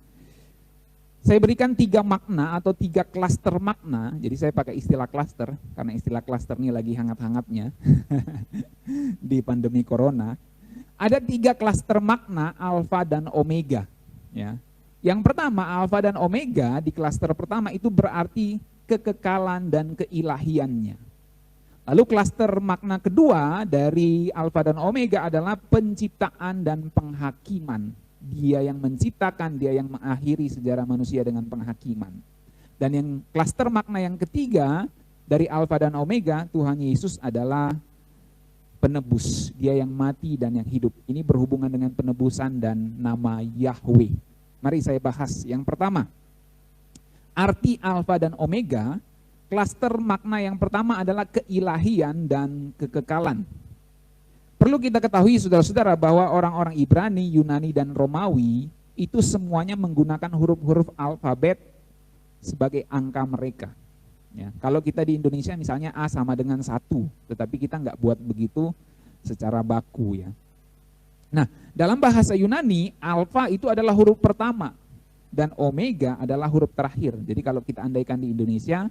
saya berikan 3 makna atau 3 klaster makna. Jadi saya pakai istilah klaster, karena istilah klaster ini lagi hangat-hangatnya di pandemi corona. Ada 3 klaster makna Alfa dan Omega, ya. Yang pertama, Alfa dan Omega di klaster pertama itu berarti kekekalan dan keilahiannya. Lalu klaster makna kedua dari Alfa dan Omega adalah penciptaan dan penghakiman. Dia yang menciptakan, dia yang mengakhiri sejarah manusia dengan penghakiman. Dan yang klaster makna yang ketiga dari Alfa dan Omega, Tuhan Yesus adalah penebus. Dia yang mati dan yang hidup. Ini berhubungan dengan penebusan dan nama Yahweh. Mari saya bahas. Yang pertama, arti Alfa dan Omega, klaster makna yang pertama adalah keilahian dan kekekalan. Perlu kita ketahui saudara-saudara bahwa orang-orang Ibrani, Yunani, dan Romawi itu semuanya menggunakan huruf-huruf alfabet sebagai angka mereka. Ya, kalau kita di Indonesia misalnya A sama dengan 1, tetapi kita nggak buat begitu secara baku, ya. Nah, dalam bahasa Yunani, alfa itu adalah huruf pertama dan omega adalah huruf terakhir. Jadi kalau kita andaikan di Indonesia,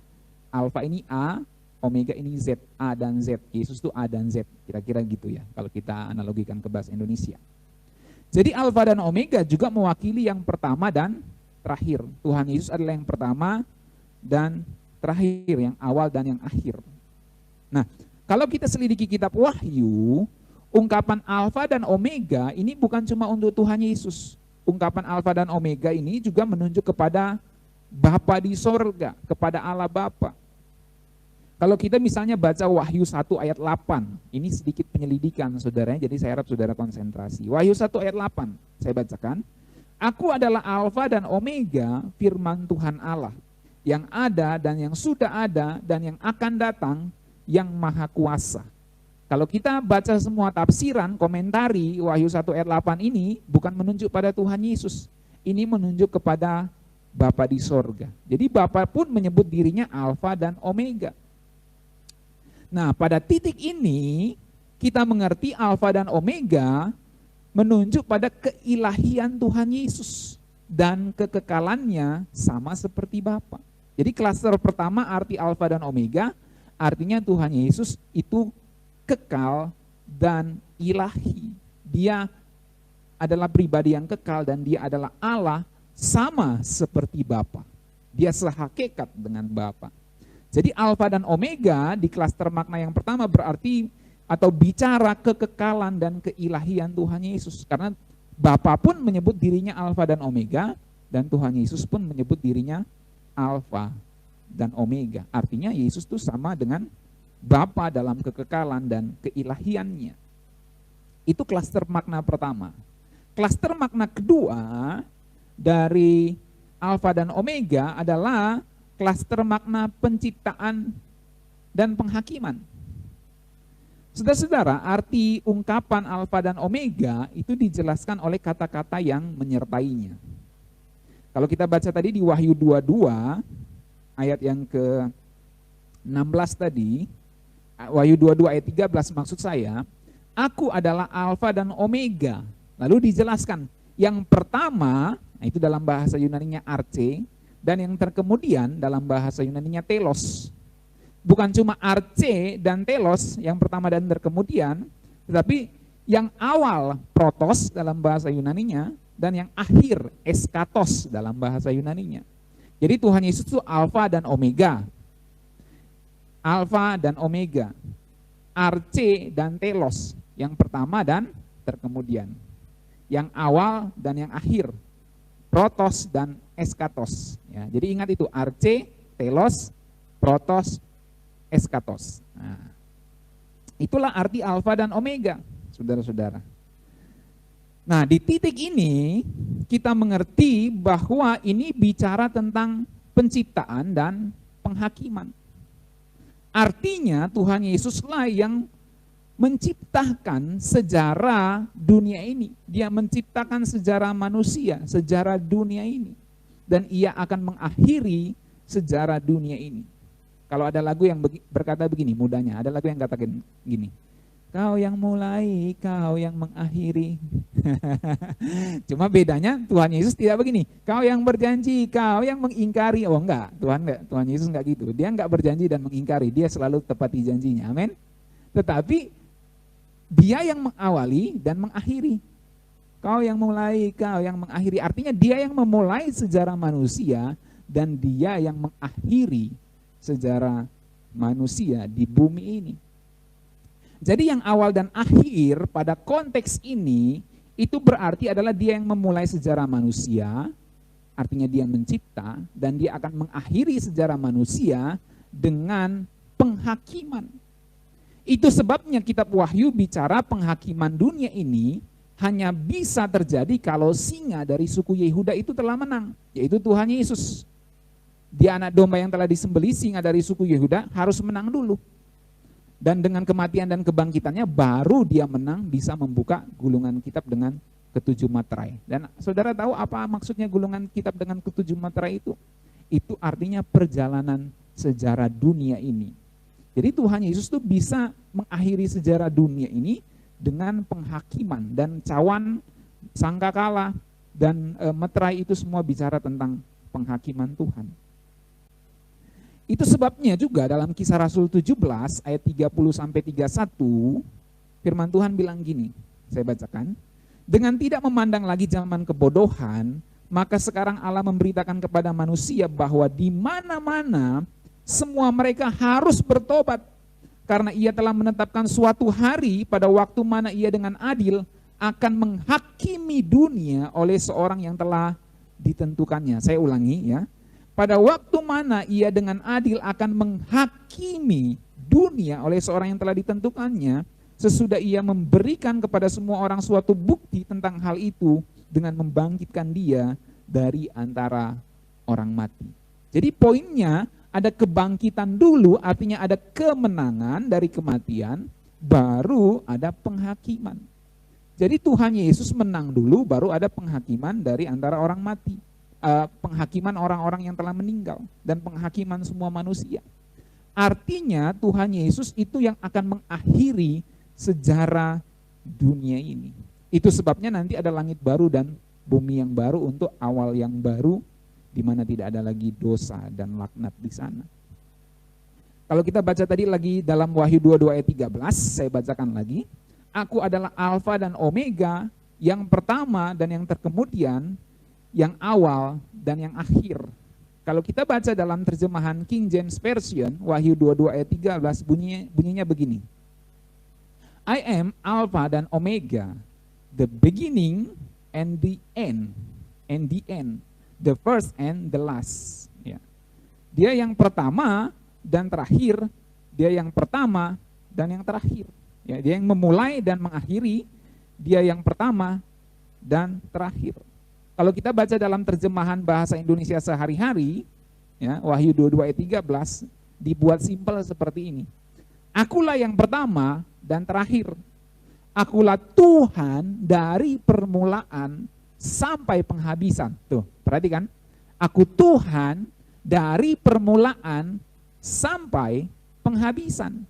alfa ini A, omega ini Z, A dan Z. Yesus itu A dan Z, kira-kira gitu ya kalau kita analogikan ke bahasa Indonesia. Jadi alfa dan omega juga mewakili yang pertama dan terakhir. Tuhan Yesus adalah yang pertama dan terakhir, yang awal dan yang akhir. Nah, kalau kita selidiki kitab Wahyu, ungkapan alfa dan omega ini bukan cuma untuk Tuhan Yesus. Ungkapan alfa dan omega ini juga menunjuk kepada Bapa di sorga, kepada Allah Bapa. Kalau kita misalnya baca Wahyu 1 ayat 8, ini sedikit penyelidikan saudara, jadi saya harap saudara konsentrasi. Wahyu 1 ayat 8, saya bacakan. Aku adalah alfa dan omega, firman Tuhan Allah, yang ada dan yang sudah ada dan yang akan datang, yang maha kuasa. Kalau kita baca semua tafsiran, komentari Wahyu 1 ayat 8 ini bukan menunjuk pada Tuhan Yesus. Ini menunjuk kepada Bapa di sorga. Jadi Bapa pun menyebut dirinya Alfa dan Omega. Nah, pada titik ini kita mengerti Alfa dan Omega menunjuk pada keilahian Tuhan Yesus dan kekekalannya sama seperti Bapa. Jadi klaster pertama arti Alfa dan Omega, artinya Tuhan Yesus itu kekal dan ilahi. Dia adalah pribadi yang kekal dan dia adalah Allah sama seperti Bapa. Dia sehakikat dengan Bapa. Jadi Alfa dan Omega di klaster makna yang pertama berarti atau bicara kekekalan dan keilahian Tuhan Yesus. Karena Bapa pun menyebut dirinya Alfa dan Omega dan Tuhan Yesus pun menyebut dirinya Alfa dan Omega. Artinya Yesus itu sama dengan Bapa dalam kekekalan dan keilahiannya. Itu klaster makna pertama. Klaster makna kedua dari Alfa dan Omega adalah klaster makna penciptaan dan penghakiman. Saudara-saudara, arti ungkapan Alfa dan Omega itu dijelaskan oleh kata-kata yang menyertainya. Kalau kita baca tadi di Wahyu 22, ayat yang ke-16 tadi, Wahyu 22 ayat 13 maksud saya, aku adalah Alfa dan Omega. Lalu dijelaskan, yang pertama, itu dalam bahasa Yunaninya arche, dan yang terkemudian dalam bahasa Yunaninya telos. Bukan cuma arche dan telos yang pertama dan terkemudian, tetapi yang awal protos dalam bahasa Yunaninya dan yang akhir eskatos dalam bahasa Yunaninya. Jadi Tuhan Yesus itu Alfa dan Omega. Alfa dan Omega. Arche dan telos, yang pertama dan terkemudian. Yang awal dan yang akhir. Protos dan eskatos. Ya, jadi ingat itu arche, telos, protos, eskatos. Nah, itulah arti Alfa dan Omega, saudara-saudara. Nah, di titik ini kita mengerti bahwa ini bicara tentang penciptaan dan penghakiman. Artinya Tuhan Yesuslah yang menciptakan sejarah dunia ini. Dia menciptakan sejarah manusia, sejarah dunia ini. Dan ia akan mengakhiri sejarah dunia ini. Kalau ada lagu yang berkata begini, mudahnya, ada lagu yang katakan gini, kau yang mulai, kau yang mengakhiri. Cuma bedanya Tuhan Yesus tidak begini, kau yang berjanji, kau yang mengingkari. Oh enggak, Tuhan Yesus enggak gitu. Dia enggak berjanji dan mengingkari, dia selalu tepati janjinya, amin. Tetapi dia yang mengawali dan mengakhiri. Kau yang mulai, kau yang mengakhiri. Artinya dia yang memulai sejarah manusia dan dia yang mengakhiri sejarah manusia di bumi ini. Jadi yang awal dan akhir pada konteks ini itu berarti adalah dia yang memulai sejarah manusia, artinya dia mencipta, dan dia akan mengakhiri sejarah manusia dengan penghakiman. Itu sebabnya kitab Wahyu bicara penghakiman dunia ini hanya bisa terjadi kalau singa dari suku Yehuda itu telah menang, yaitu Tuhan Yesus. Dia anak domba yang telah disembelih, singa dari suku Yehuda harus menang dulu. Dan dengan kematian dan kebangkitannya baru dia menang bisa membuka gulungan kitab dengan ketujuh materai. Dan saudara tahu apa maksudnya gulungan kitab dengan ketujuh materai itu? Itu artinya perjalanan sejarah dunia ini. Jadi Tuhan Yesus tuh bisa mengakhiri sejarah dunia ini dengan penghakiman dan cawan, sangkakala, dan meterai itu semua bicara tentang penghakiman Tuhan. Itu sebabnya juga dalam Kisah Rasul 17 ayat 30-31 firman Tuhan bilang gini, saya bacakan. Dengan tidak memandang lagi zaman kebodohan, maka sekarang Allah memberitakan kepada manusia bahwa di mana-mana semua mereka harus bertobat. Karena ia telah menetapkan suatu hari pada waktu mana ia dengan adil akan menghakimi dunia oleh seorang yang telah ditentukannya. Saya ulangi ya. Pada waktu mana ia dengan adil akan menghakimi dunia oleh seorang yang telah ditentukannya, sesudah ia memberikan kepada semua orang suatu bukti tentang hal itu dengan membangkitkan dia dari antara orang mati. Jadi poinnya ada kebangkitan dulu, artinya ada kemenangan dari kematian, baru ada penghakiman. Jadi Tuhan Yesus menang dulu, baru ada penghakiman dari antara orang mati. Penghakiman orang-orang yang telah meninggal dan penghakiman semua manusia. Artinya Tuhan Yesus itu yang akan mengakhiri sejarah dunia ini. Itu sebabnya nanti ada langit baru dan bumi yang baru untuk awal yang baru di mana tidak ada lagi dosa dan laknat di sana. Kalau kita baca tadi lagi dalam Wahyu 22 ayat 13, saya bacakan lagi. Aku adalah Alfa dan Omega, yang pertama dan yang terkemudian, yang awal dan yang akhir. Kalau kita baca dalam terjemahan King James Version, Wahyu 22 ayat 13 bunyinya begini. I am Alpha dan Omega, the beginning and the end, the first and the last. Ya. Dia yang pertama dan terakhir, dia yang pertama dan yang terakhir. Ya, dia yang memulai dan mengakhiri, dia yang pertama dan terakhir. Kalau kita baca dalam terjemahan bahasa Indonesia sehari-hari, ya, Wahyu 22 ayat 13 dibuat simpel seperti ini. Akulah yang pertama dan terakhir. Akulah Tuhan dari permulaan sampai penghabisan. Tuh, perhatikan. Aku Tuhan dari permulaan sampai penghabisan.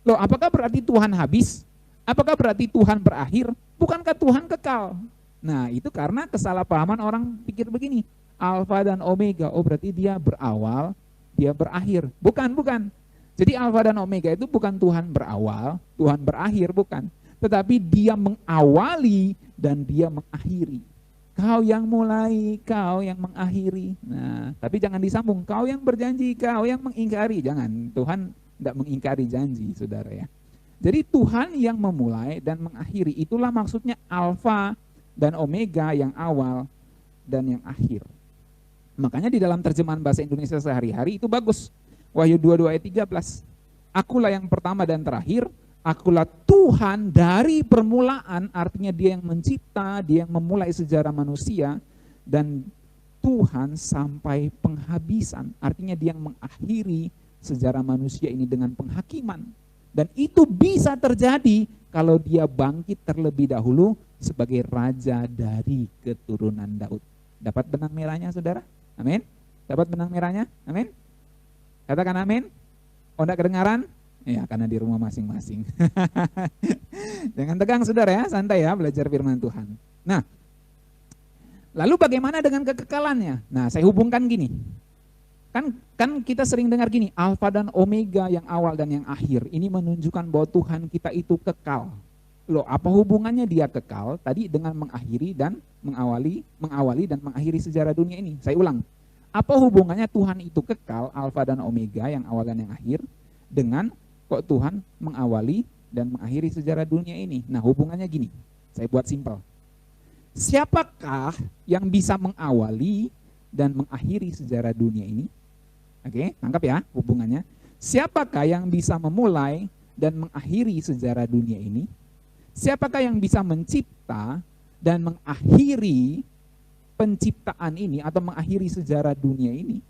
Loh, apakah berarti Tuhan habis? Apakah berarti Tuhan berakhir? Bukankah Tuhan kekal? Nah, itu karena kesalahpahaman orang pikir begini. Alfa dan Omega, oh berarti dia berawal, dia berakhir. Bukan. Jadi Alfa dan Omega itu bukan Tuhan berawal, Tuhan berakhir, bukan. Tetapi dia mengawali dan dia mengakhiri. Kau yang mulai, kau yang mengakhiri. Nah, tapi jangan disambung, kau yang berjanji, kau yang mengingkari. Jangan, Tuhan tidak mengingkari janji, saudara ya. Jadi Tuhan yang memulai dan mengakhiri, itulah maksudnya Alfa dan Omega, yang awal dan yang akhir. Makanya di dalam terjemahan bahasa Indonesia sehari-hari itu bagus. Wahyu 22 ayat 13. Akulah yang pertama dan terakhir, akulah Tuhan dari permulaan, artinya dia yang mencipta, dia yang memulai sejarah manusia, dan Tuhan sampai penghabisan, artinya dia yang mengakhiri sejarah manusia ini dengan penghakiman. Dan itu bisa terjadi kalau dia bangkit terlebih dahulu sebagai raja dari keturunan Daud. Dapat benang merahnya, saudara? Amin. Dapat benang merahnya? Amin. Katakan amin. Oh, enggak kedengaran? Ya, karena di rumah masing-masing. Jangan tegang, saudara ya, santai ya, belajar firman Tuhan. Nah, lalu bagaimana dengan kekekalannya? Nah, saya hubungkan gini. Kan kita sering dengar gini, Alfa dan Omega, yang awal dan yang akhir. Ini menunjukkan bahwa Tuhan kita itu kekal. Loh, apa hubungannya dia kekal tadi dengan mengakhiri dan mengawali dan mengakhiri sejarah dunia ini? Saya ulang. Apa hubungannya Tuhan itu kekal, Alfa dan Omega, yang awal dan yang akhir, dengan kok Tuhan mengawali dan mengakhiri sejarah dunia ini? Nah, hubungannya gini, saya buat simpel. Siapakah yang bisa mengawali dan mengakhiri sejarah dunia ini? Oke, tangkap ya hubungannya. Siapakah yang bisa memulai dan mengakhiri sejarah dunia ini? Siapakah yang bisa mencipta dan mengakhiri penciptaan ini atau mengakhiri sejarah dunia ini?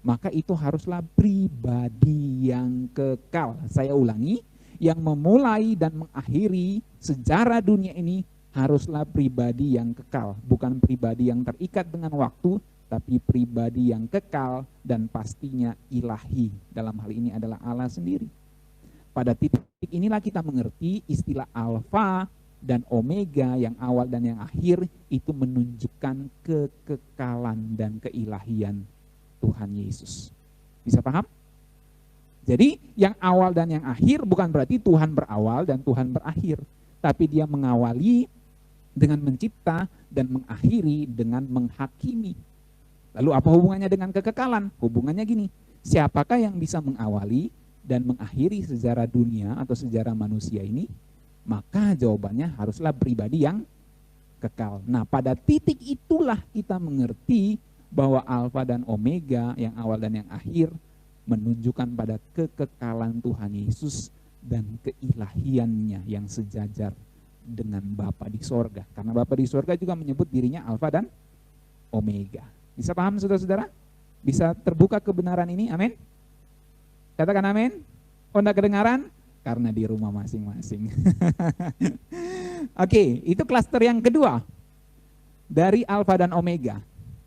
Maka itu haruslah pribadi yang kekal. Saya ulangi, yang memulai dan mengakhiri sejarah dunia ini haruslah pribadi yang kekal, bukan pribadi yang terikat dengan waktu, tapi pribadi yang kekal dan pastinya ilahi. Dalam hal ini adalah Allah sendiri. Pada titik inilah kita mengerti istilah Alfa dan Omega, yang awal dan yang akhir, itu menunjukkan kekekalan dan keilahian Tuhan Yesus. Bisa paham? Jadi yang awal dan yang akhir bukan berarti Tuhan berawal dan Tuhan berakhir, tapi dia mengawali dengan mencipta dan mengakhiri dengan menghakimi. Lalu apa hubungannya dengan kekekalan? Hubungannya gini, siapakah yang bisa mengawali dan mengakhiri sejarah dunia atau sejarah manusia ini? Maka jawabannya haruslah pribadi yang kekal. Nah, pada titik itulah kita mengerti bahwa Alfa dan Omega, yang awal dan yang akhir, menunjukkan pada kekekalan Tuhan Yesus dan keilahiannya yang sejajar dengan Bapa di sorga. Karena Bapa di sorga juga menyebut dirinya Alfa dan Omega. Bisa paham, saudara-saudara? Bisa terbuka kebenaran ini? Amin? Katakan amin. Oh, enggak kedengaran? Karena di rumah masing-masing. Oke, itu klaster yang kedua dari Alfa dan Omega.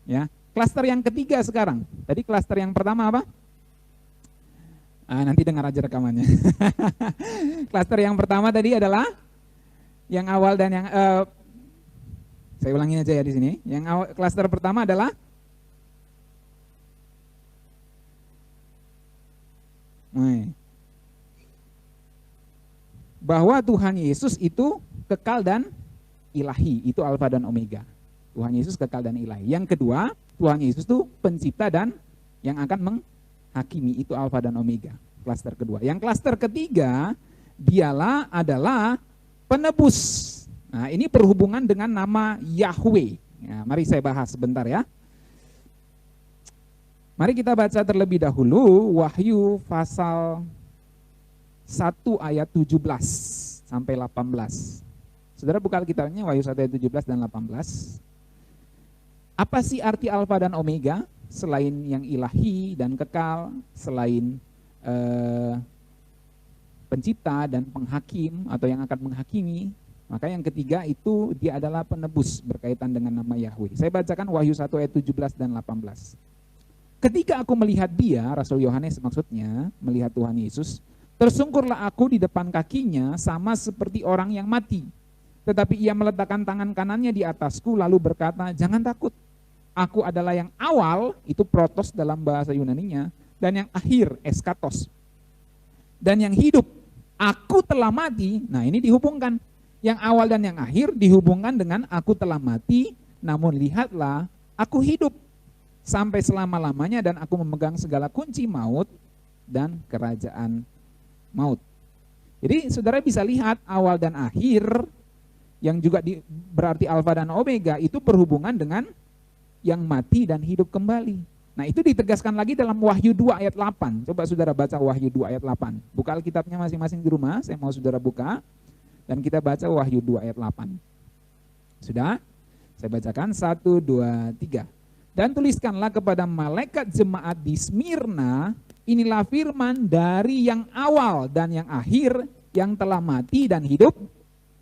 Ya, klaster yang ketiga sekarang. Tadi klaster yang pertama apa? Nanti dengar aja rekamannya. Klaster yang pertama tadi adalah yang awal dan yang saya ulangin aja ya di sini. Yang awal, klaster pertama adalah bahwa Tuhan Yesus itu kekal dan ilahi, itu alfa dan omega. Tuhan Yesus kekal dan ilahi. Yang kedua, Tuhan Yesus itu pencipta dan yang akan menghakimi, itu alfa dan omega. Klaster kedua. Yang klaster ketiga, dialah adalah penebus. Nah, ini berhubungan dengan nama Yahweh. Ya, mari saya bahas sebentar ya. Mari kita baca terlebih dahulu Wahyu pasal 1 ayat 17 sampai 18. Saudara buka Alkitabnya Wahyu 1 ayat 17 dan 18. Apa sih arti alfa dan omega selain yang ilahi dan kekal, selain pencipta dan penghakim atau yang akan menghakimi? Maka yang ketiga itu dia adalah penebus berkaitan dengan nama Yahweh. Saya bacakan Wahyu 1 ayat 17 dan 18. Ketika aku melihat dia, Rasul Yohanes maksudnya, melihat Tuhan Yesus, tersungkurlah aku di depan kakinya sama seperti orang yang mati. Tetapi ia meletakkan tangan kanannya di atasku lalu berkata, jangan takut. Aku adalah yang awal, itu protos dalam bahasa Yunaninya, dan yang akhir, eskatos. Dan yang hidup, aku telah mati. Nah ini dihubungkan. Yang awal dan yang akhir dihubungkan dengan aku telah mati, namun lihatlah aku hidup sampai selama-lamanya dan aku memegang segala kunci maut dan kerajaan maut. Jadi saudara bisa lihat awal dan akhir yang juga berarti alfa dan omega itu berhubungan dengan yang mati dan hidup kembali. Nah itu ditegaskan lagi dalam Wahyu 2 ayat 8. Coba saudara baca Wahyu 2 ayat 8. Buka Alkitabnya masing-masing di rumah, saya mau saudara buka. Dan kita baca Wahyu 2 ayat 8. Sudah? Saya bacakan 1, 2, 3. Dan tuliskanlah kepada malaikat jemaat di Smyrna, inilah firman dari yang awal dan yang akhir, yang telah mati dan hidup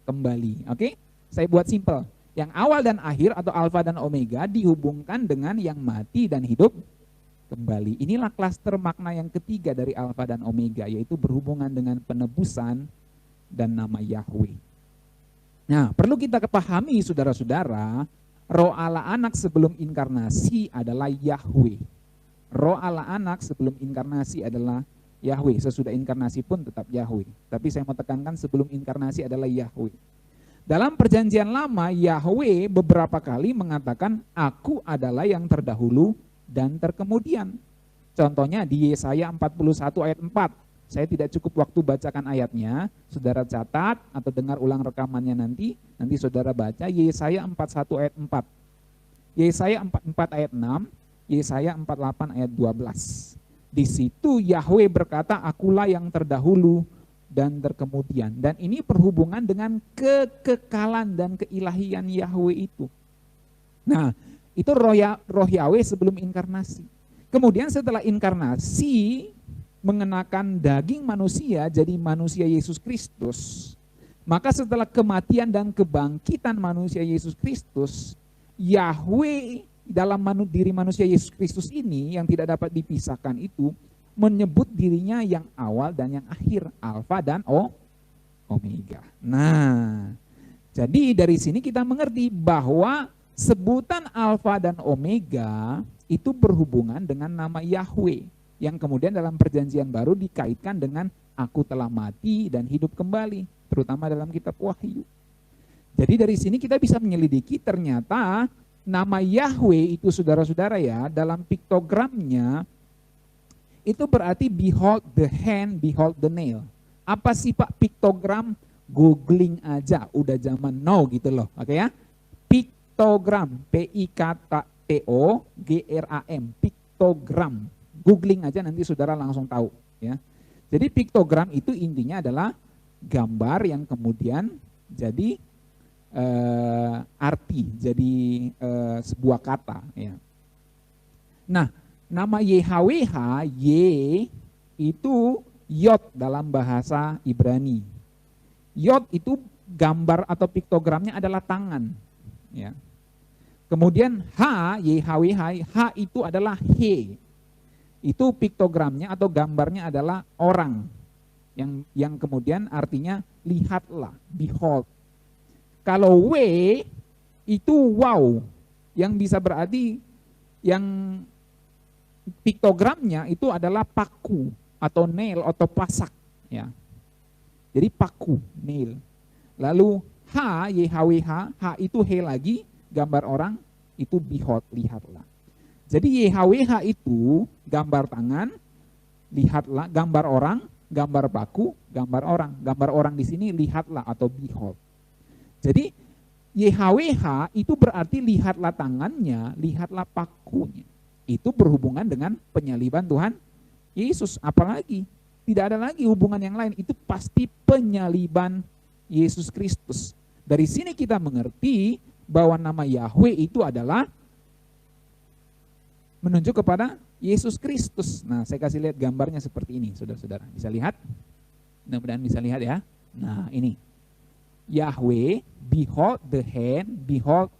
kembali. Oke? Saya buat simpel. Yang awal dan akhir atau alfa dan omega dihubungkan dengan yang mati dan hidup kembali. Inilah klaster makna yang ketiga dari alfa dan omega, yaitu berhubungan dengan penebusan dan nama Yahweh. Nah, perlu kita kepahami saudara-saudara, Roh Allah anak sebelum inkarnasi adalah Yahweh. Roh Allah anak sebelum inkarnasi adalah Yahweh. Sesudah inkarnasi pun tetap Yahweh. Tapi saya mau tekankan sebelum inkarnasi adalah Yahweh. Dalam perjanjian lama, Yahweh beberapa kali mengatakan, aku adalah yang terdahulu dan terkemudian. Contohnya di Yesaya 41 ayat 4. Saya tidak cukup waktu bacakan ayatnya, saudara catat atau dengar ulang rekamannya nanti saudara baca Yesaya 41 ayat 4. Yesaya 44 ayat 6, Yesaya 48 ayat 12. Di situ Yahweh berkata, akulah yang terdahulu dan terkemudian. Dan ini berhubungan dengan kekekalan dan keilahian Yahweh itu. Nah, itu roh Yahweh sebelum inkarnasi. Kemudian setelah inkarnasi, mengenakan daging manusia jadi manusia Yesus Kristus, maka setelah kematian dan kebangkitan manusia Yesus Kristus, Yahweh dalam diri manusia Yesus Kristus ini yang tidak dapat dipisahkan itu menyebut dirinya yang awal dan yang akhir, alfa dan omega. Nah, jadi dari sini kita mengerti bahwa sebutan alfa dan omega itu berhubungan dengan nama Yahweh, yang kemudian dalam perjanjian baru dikaitkan dengan aku telah mati dan hidup kembali, terutama dalam kitab Wahyu. Jadi dari sini kita bisa menyelidiki ternyata nama Yahweh itu saudara-saudara ya, dalam piktogramnya itu berarti behold the hand, behold the nail. Apa sih Pak piktogram? Googling aja, udah zaman now gitu loh, oke ya. Piktogram, P-I-K-T-O-G-R-A-M, piktogram. Googling aja nanti saudara langsung tahu ya. Jadi piktogram itu intinya adalah gambar yang kemudian jadi arti, jadi sebuah kata ya. Nah, nama YHWH, Y itu Yod dalam bahasa Ibrani. Yod itu gambar atau piktogramnya adalah tangan ya. Kemudian H, YHWH, H itu adalah He. Itu piktogramnya atau gambarnya adalah orang yang kemudian artinya lihatlah, behold. Kalau W itu wow, yang bisa berarti yang piktogramnya itu adalah paku atau nail atau pasak ya. Jadi paku, nail. Lalu H, YHWH, H itu he lagi, gambar orang, itu behold, lihatlah. Jadi YHWH itu gambar tangan, lihatlah, gambar orang, gambar baku, gambar orang. Gambar orang di sini lihatlah atau behold. Jadi YHWH itu berarti lihatlah tangannya, lihatlah pakunya. Itu berhubungan dengan penyaliban Tuhan Yesus. Apalagi tidak ada lagi hubungan yang lain, itu pasti penyaliban Yesus Kristus. Dari sini kita mengerti bahwa nama Yahweh itu adalah menunjuk kepada Yesus Kristus. Nah, saya kasih lihat gambarnya seperti ini, saudara-saudara. Bisa lihat? Mudah-mudahan bisa lihat ya. Nah, ini. Yahweh, behold the hand, behold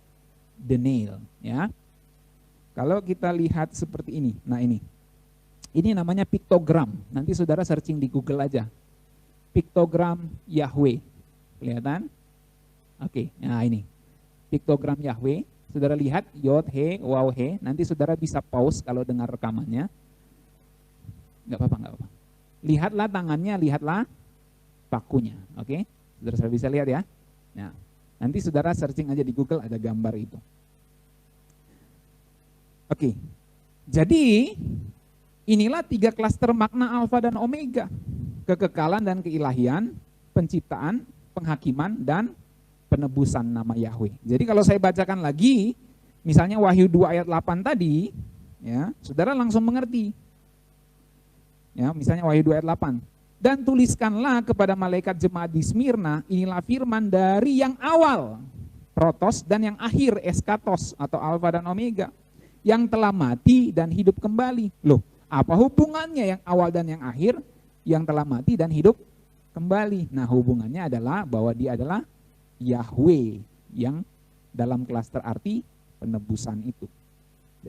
the nail. Ya. Kalau kita lihat seperti ini, nah ini. Ini namanya piktogram. Nanti saudara searching di Google aja. Piktogram Yahweh. Kelihatan? Oke, nah ini. Piktogram Yahweh. Saudara lihat, Yod, He, Waw, He. Nanti saudara bisa pause kalau dengar rekamannya. Enggak apa-apa. Lihatlah tangannya, lihatlah pakunya. Oke, saudara bisa lihat ya. Nah, nanti saudara searching aja di Google, ada gambar itu. Oke, jadi inilah 3 klaster makna alfa dan omega. Kekekalan dan keilahian, penciptaan, penghakiman, dan penebusan nama Yahweh. Jadi kalau saya bacakan lagi, misalnya Wahyu 2 ayat 8 tadi, ya, saudara langsung mengerti. Ya, misalnya Wahyu 2 ayat 8. Dan tuliskanlah kepada malaikat jemaat di Smyrna, inilah firman dari yang awal, protos, dan yang akhir, eskatos, atau alfa dan omega, yang telah mati dan hidup kembali. Loh, apa hubungannya yang awal dan yang akhir, yang telah mati dan hidup kembali? Nah, hubungannya adalah bahwa dia adalah Yahweh yang dalam klaster arti penebusan itu.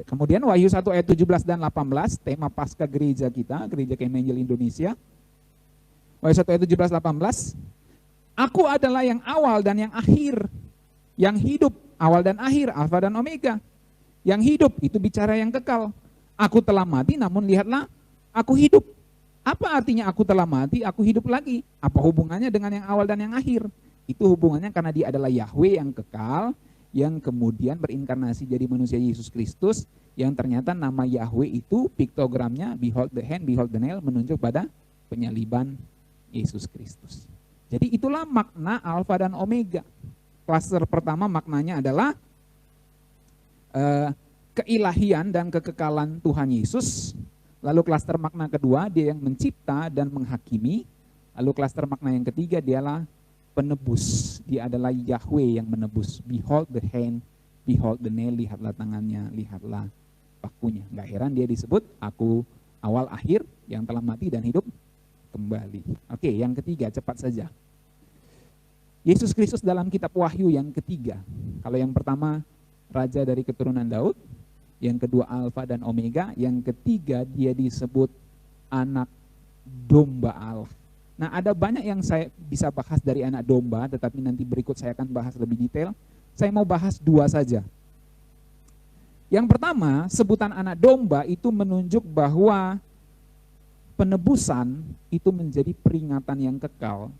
Kemudian Wahyu 1 ayat 17 dan 18, tema pasca gereja kita, Gereja Kemengel Indonesia. Wahyu 1 ayat 17 18, aku adalah yang awal dan yang akhir, yang hidup, awal dan akhir, alfa dan omega. Yang hidup itu bicara yang kekal. Aku telah mati namun lihatlah aku hidup. Apa artinya aku telah mati, aku hidup lagi? Apa hubungannya dengan yang awal dan yang akhir? Itu hubungannya karena dia adalah Yahweh yang kekal, yang kemudian berinkarnasi jadi manusia Yesus Kristus, yang ternyata nama Yahweh itu piktogramnya behold the hand, behold the nail, menunjuk pada penyaliban Yesus Kristus. Jadi itulah makna alfa dan omega. Klaster pertama maknanya adalah keilahian dan kekekalan Tuhan Yesus. Lalu klaster makna kedua, dia yang mencipta dan menghakimi. Lalu klaster makna yang ketiga, dialah penebus. Dia adalah Yahweh yang menebus. Behold the hand, behold the nail, lihatlah tangannya, lihatlah pakunya. Gak heran dia disebut aku awal akhir yang telah mati dan hidup kembali. Oke, yang ketiga cepat saja. Yesus Kristus dalam kitab Wahyu yang ketiga. Kalau yang pertama Raja dari keturunan Daud, yang kedua Alfa dan Omega, yang ketiga dia disebut anak domba Allah. Nah, ada banyak yang saya bisa bahas dari anak domba, tetapi nanti berikut saya akan bahas lebih detail. Saya mau bahas 2 saja. Yang pertama, sebutan anak domba itu menunjuk bahwa penebusan itu menjadi peringatan yang kekal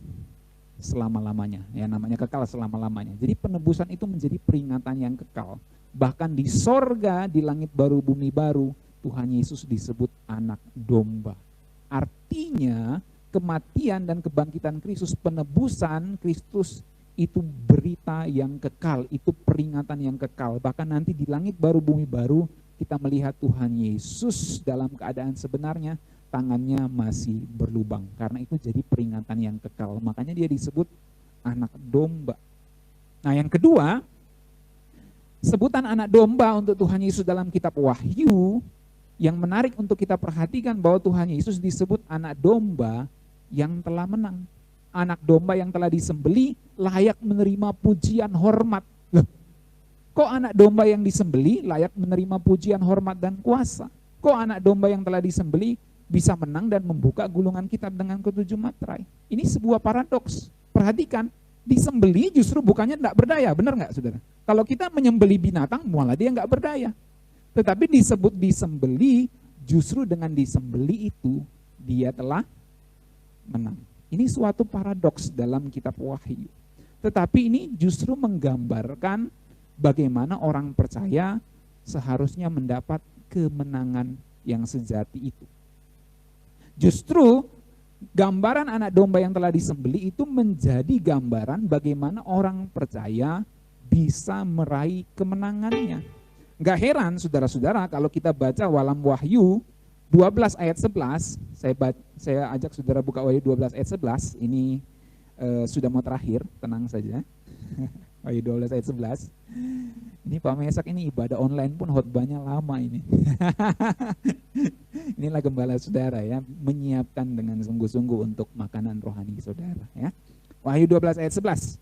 selama-lamanya. Ya, namanya kekal selama-lamanya. Jadi penebusan itu menjadi peringatan yang kekal. Bahkan di sorga, di langit baru, bumi baru, Tuhan Yesus disebut anak domba. Artinya kematian dan kebangkitan Kristus, penebusan Kristus itu berita yang kekal, itu peringatan yang kekal. Bahkan nanti di langit baru, bumi baru, kita melihat Tuhan Yesus dalam keadaan sebenarnya, tangannya masih berlubang. Karena itu jadi peringatan yang kekal. Makanya dia disebut anak domba. Nah, yang kedua, sebutan anak domba untuk Tuhan Yesus dalam kitab Wahyu, yang menarik untuk kita perhatikan bahwa Tuhan Yesus disebut anak domba yang telah menang. Anak domba yang telah disembeli layak menerima pujian hormat. Loh, kok anak domba yang disembeli layak menerima pujian hormat dan kuasa? Kok anak domba yang telah disembeli bisa menang dan membuka gulungan kitab dengan ke-7 materai? Ini sebuah paradoks. Perhatikan, disembeli justru bukannya tidak berdaya, benar nggak saudara? Kalau kita menyembeli binatang, malah dia nggak berdaya. Tetapi disebut disembeli, justru dengan disembeli itu dia telah menang. Ini suatu paradoks dalam kitab Wahyu. Tetapi ini justru menggambarkan bagaimana orang percaya seharusnya mendapat kemenangan yang sejati itu. Justru gambaran anak domba yang telah disembelih itu menjadi gambaran bagaimana orang percaya bisa meraih kemenangannya. Gak heran saudara-saudara kalau kita baca dalam Wahyu 12 ayat 11, saya ajak saudara buka Wahyu 12 ayat 11, ini sudah mau terakhir, tenang saja. Wahyu 12 ayat 11. Ini Pak Mesak ini ibadah online pun khotbahnya lama ini. Inilah gembala saudara ya, menyiapkan dengan sungguh-sungguh untuk makanan rohani saudara ya. Wahyu 12 ayat 11.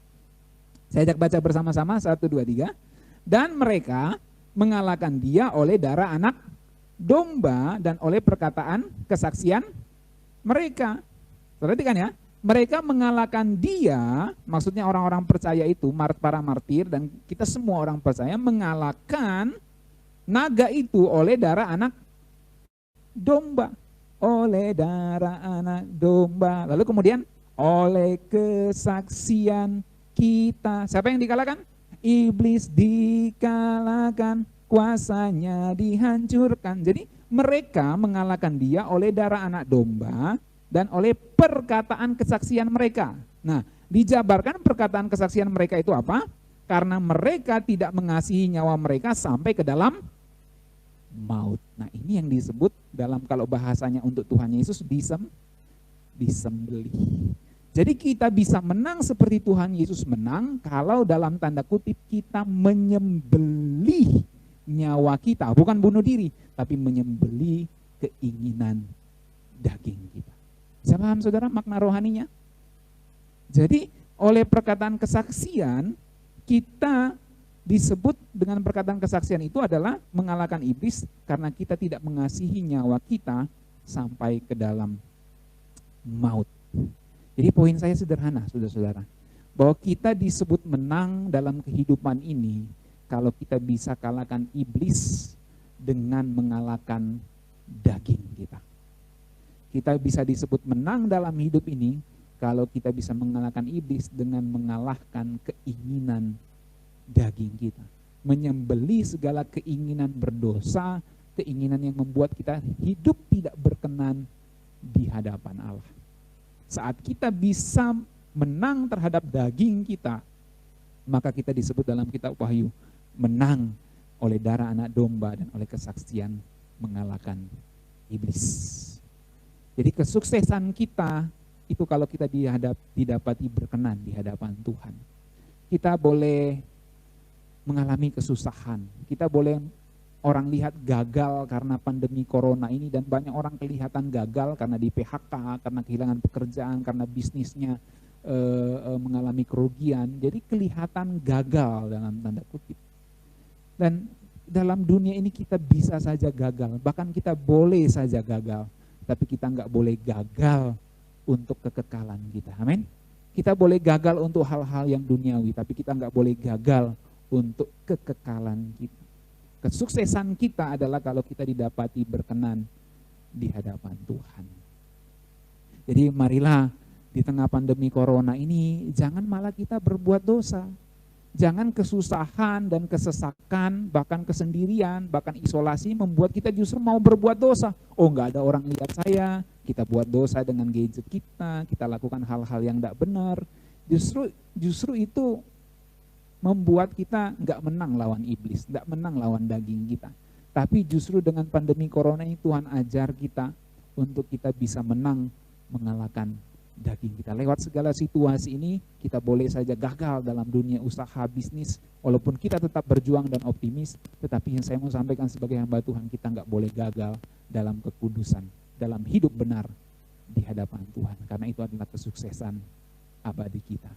Saya ajak baca bersama-sama 1, 2, 3. Dan mereka mengalahkan dia oleh darah anak domba dan oleh perkataan kesaksian mereka. Perhatikan ya. Mereka mengalahkan dia, maksudnya orang-orang percaya itu, para martir dan kita semua orang percaya mengalahkan naga itu oleh darah anak domba. Oleh darah anak domba. Lalu kemudian oleh kesaksian kita. Siapa yang dikalahkan? Iblis dikalahkan, kuasanya dihancurkan. Jadi mereka mengalahkan dia oleh darah anak domba dan oleh perkataan kesaksian mereka. Nah, dijabarkan perkataan kesaksian mereka itu apa? Karena mereka tidak mengasihi nyawa mereka sampai ke dalam maut. Nah, ini yang disebut dalam kalau bahasanya untuk Tuhan Yesus disembelih. Jadi kita bisa menang seperti Tuhan Yesus menang kalau dalam tanda kutip kita menyembelih nyawa kita, bukan bunuh diri, tapi menyembelih keinginan daging kita. Bisa paham saudara makna rohaninya? Jadi oleh perkataan kesaksian kita disebut dengan perkataan kesaksian itu adalah mengalahkan iblis karena kita tidak mengasihi nyawa kita sampai ke dalam maut. Jadi poin saya sederhana saudara-saudara, bahwa kita disebut menang dalam kehidupan ini kalau kita bisa kalahkan iblis dengan mengalahkan daging kita. Kita bisa disebut menang dalam hidup ini kalau kita bisa mengalahkan iblis dengan mengalahkan keinginan daging kita. Menyembelih segala keinginan berdosa, keinginan yang membuat kita hidup tidak berkenan di hadapan Allah. Saat kita bisa menang terhadap daging kita, maka kita disebut dalam kitab Wahyu menang oleh darah anak domba dan oleh kesaksian mengalahkan iblis. Jadi kesuksesan kita itu kalau kita didapati berkenan di hadapan Tuhan. Kita boleh mengalami kesusahan, kita boleh orang lihat gagal karena pandemi corona ini dan banyak orang kelihatan gagal karena di PHK, karena kehilangan pekerjaan, karena bisnisnya mengalami kerugian. Jadi kelihatan gagal dalam tanda kutip. Dan dalam dunia ini kita bisa saja gagal, bahkan kita boleh saja gagal. Tapi kita nggak boleh gagal untuk kekekalan kita. Amin. Kita boleh gagal untuk hal-hal yang duniawi, tapi kita nggak boleh gagal untuk kekekalan kita. Kesuksesan kita adalah kalau kita didapati berkenan di hadapan Tuhan. Jadi marilah di tengah pandemi corona ini jangan malah kita berbuat dosa. Jangan kesusahan dan kesesakan, bahkan kesendirian, bahkan isolasi membuat kita justru mau berbuat dosa. Oh, nggak ada orang lihat saya, kita buat dosa dengan gadget kita lakukan hal-hal yang tidak benar. Justru itu membuat kita nggak menang lawan iblis, nggak menang lawan daging kita. Tapi justru dengan pandemi corona ini Tuhan ajar kita untuk kita bisa menang mengalahkan daging kita. Lewat segala situasi ini kita boleh saja gagal dalam dunia usaha bisnis, walaupun kita tetap berjuang dan optimis, tetapi yang saya mau sampaikan sebagai hamba Tuhan, kita nggak boleh gagal dalam kekudusan, dalam hidup benar di hadapan Tuhan, karena itu adalah kesuksesan abadi kita.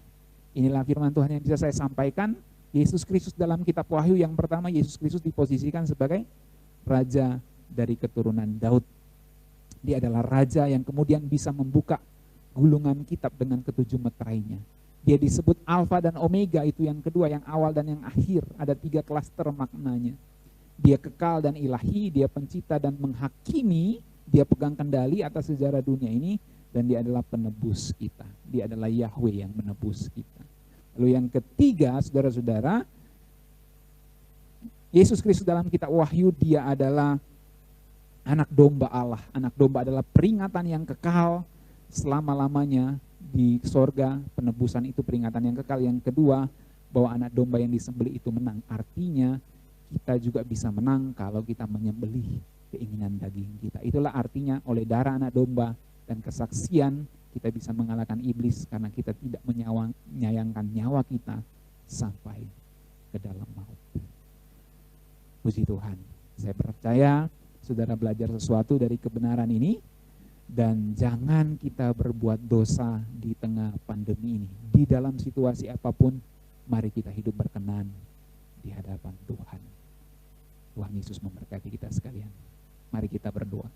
Inilah firman Tuhan yang bisa saya sampaikan. Yesus Kristus dalam kitab Wahyu yang pertama, Yesus Kristus diposisikan sebagai raja dari keturunan Daud. Dia adalah raja yang kemudian bisa membuka gulungan kitab dengan ketujuh meterainya. Dia disebut Alfa dan Omega, itu yang kedua, yang awal dan yang akhir. Ada 3 klaster maknanya. Dia kekal dan ilahi, dia pencipta dan menghakimi, dia pegang kendali atas sejarah dunia ini, dan dia adalah penebus kita. Dia adalah Yahweh yang menebus kita. Lalu yang ketiga, saudara-saudara, Yesus Kristus dalam kitab Wahyu, dia adalah anak domba Allah. Anak domba adalah peringatan yang kekal selama-lamanya di sorga. Penebusan itu peringatan yang kekal. Yang kedua, bahwa anak domba yang disembelih itu menang. Artinya kita juga bisa menang kalau kita menyembelih keinginan daging kita. Itulah artinya oleh darah anak domba dan kesaksian kita bisa mengalahkan iblis, karena kita tidak menyayangkan nyawa kita sampai ke dalam maut. Puji Tuhan. Saya percaya saudara belajar sesuatu dari kebenaran ini, dan jangan kita berbuat dosa di tengah pandemi ini. Di dalam situasi apapun, mari kita hidup berkenan di hadapan Tuhan. Tuhan Yesus memberkati kita sekalian. Mari kita berdoa.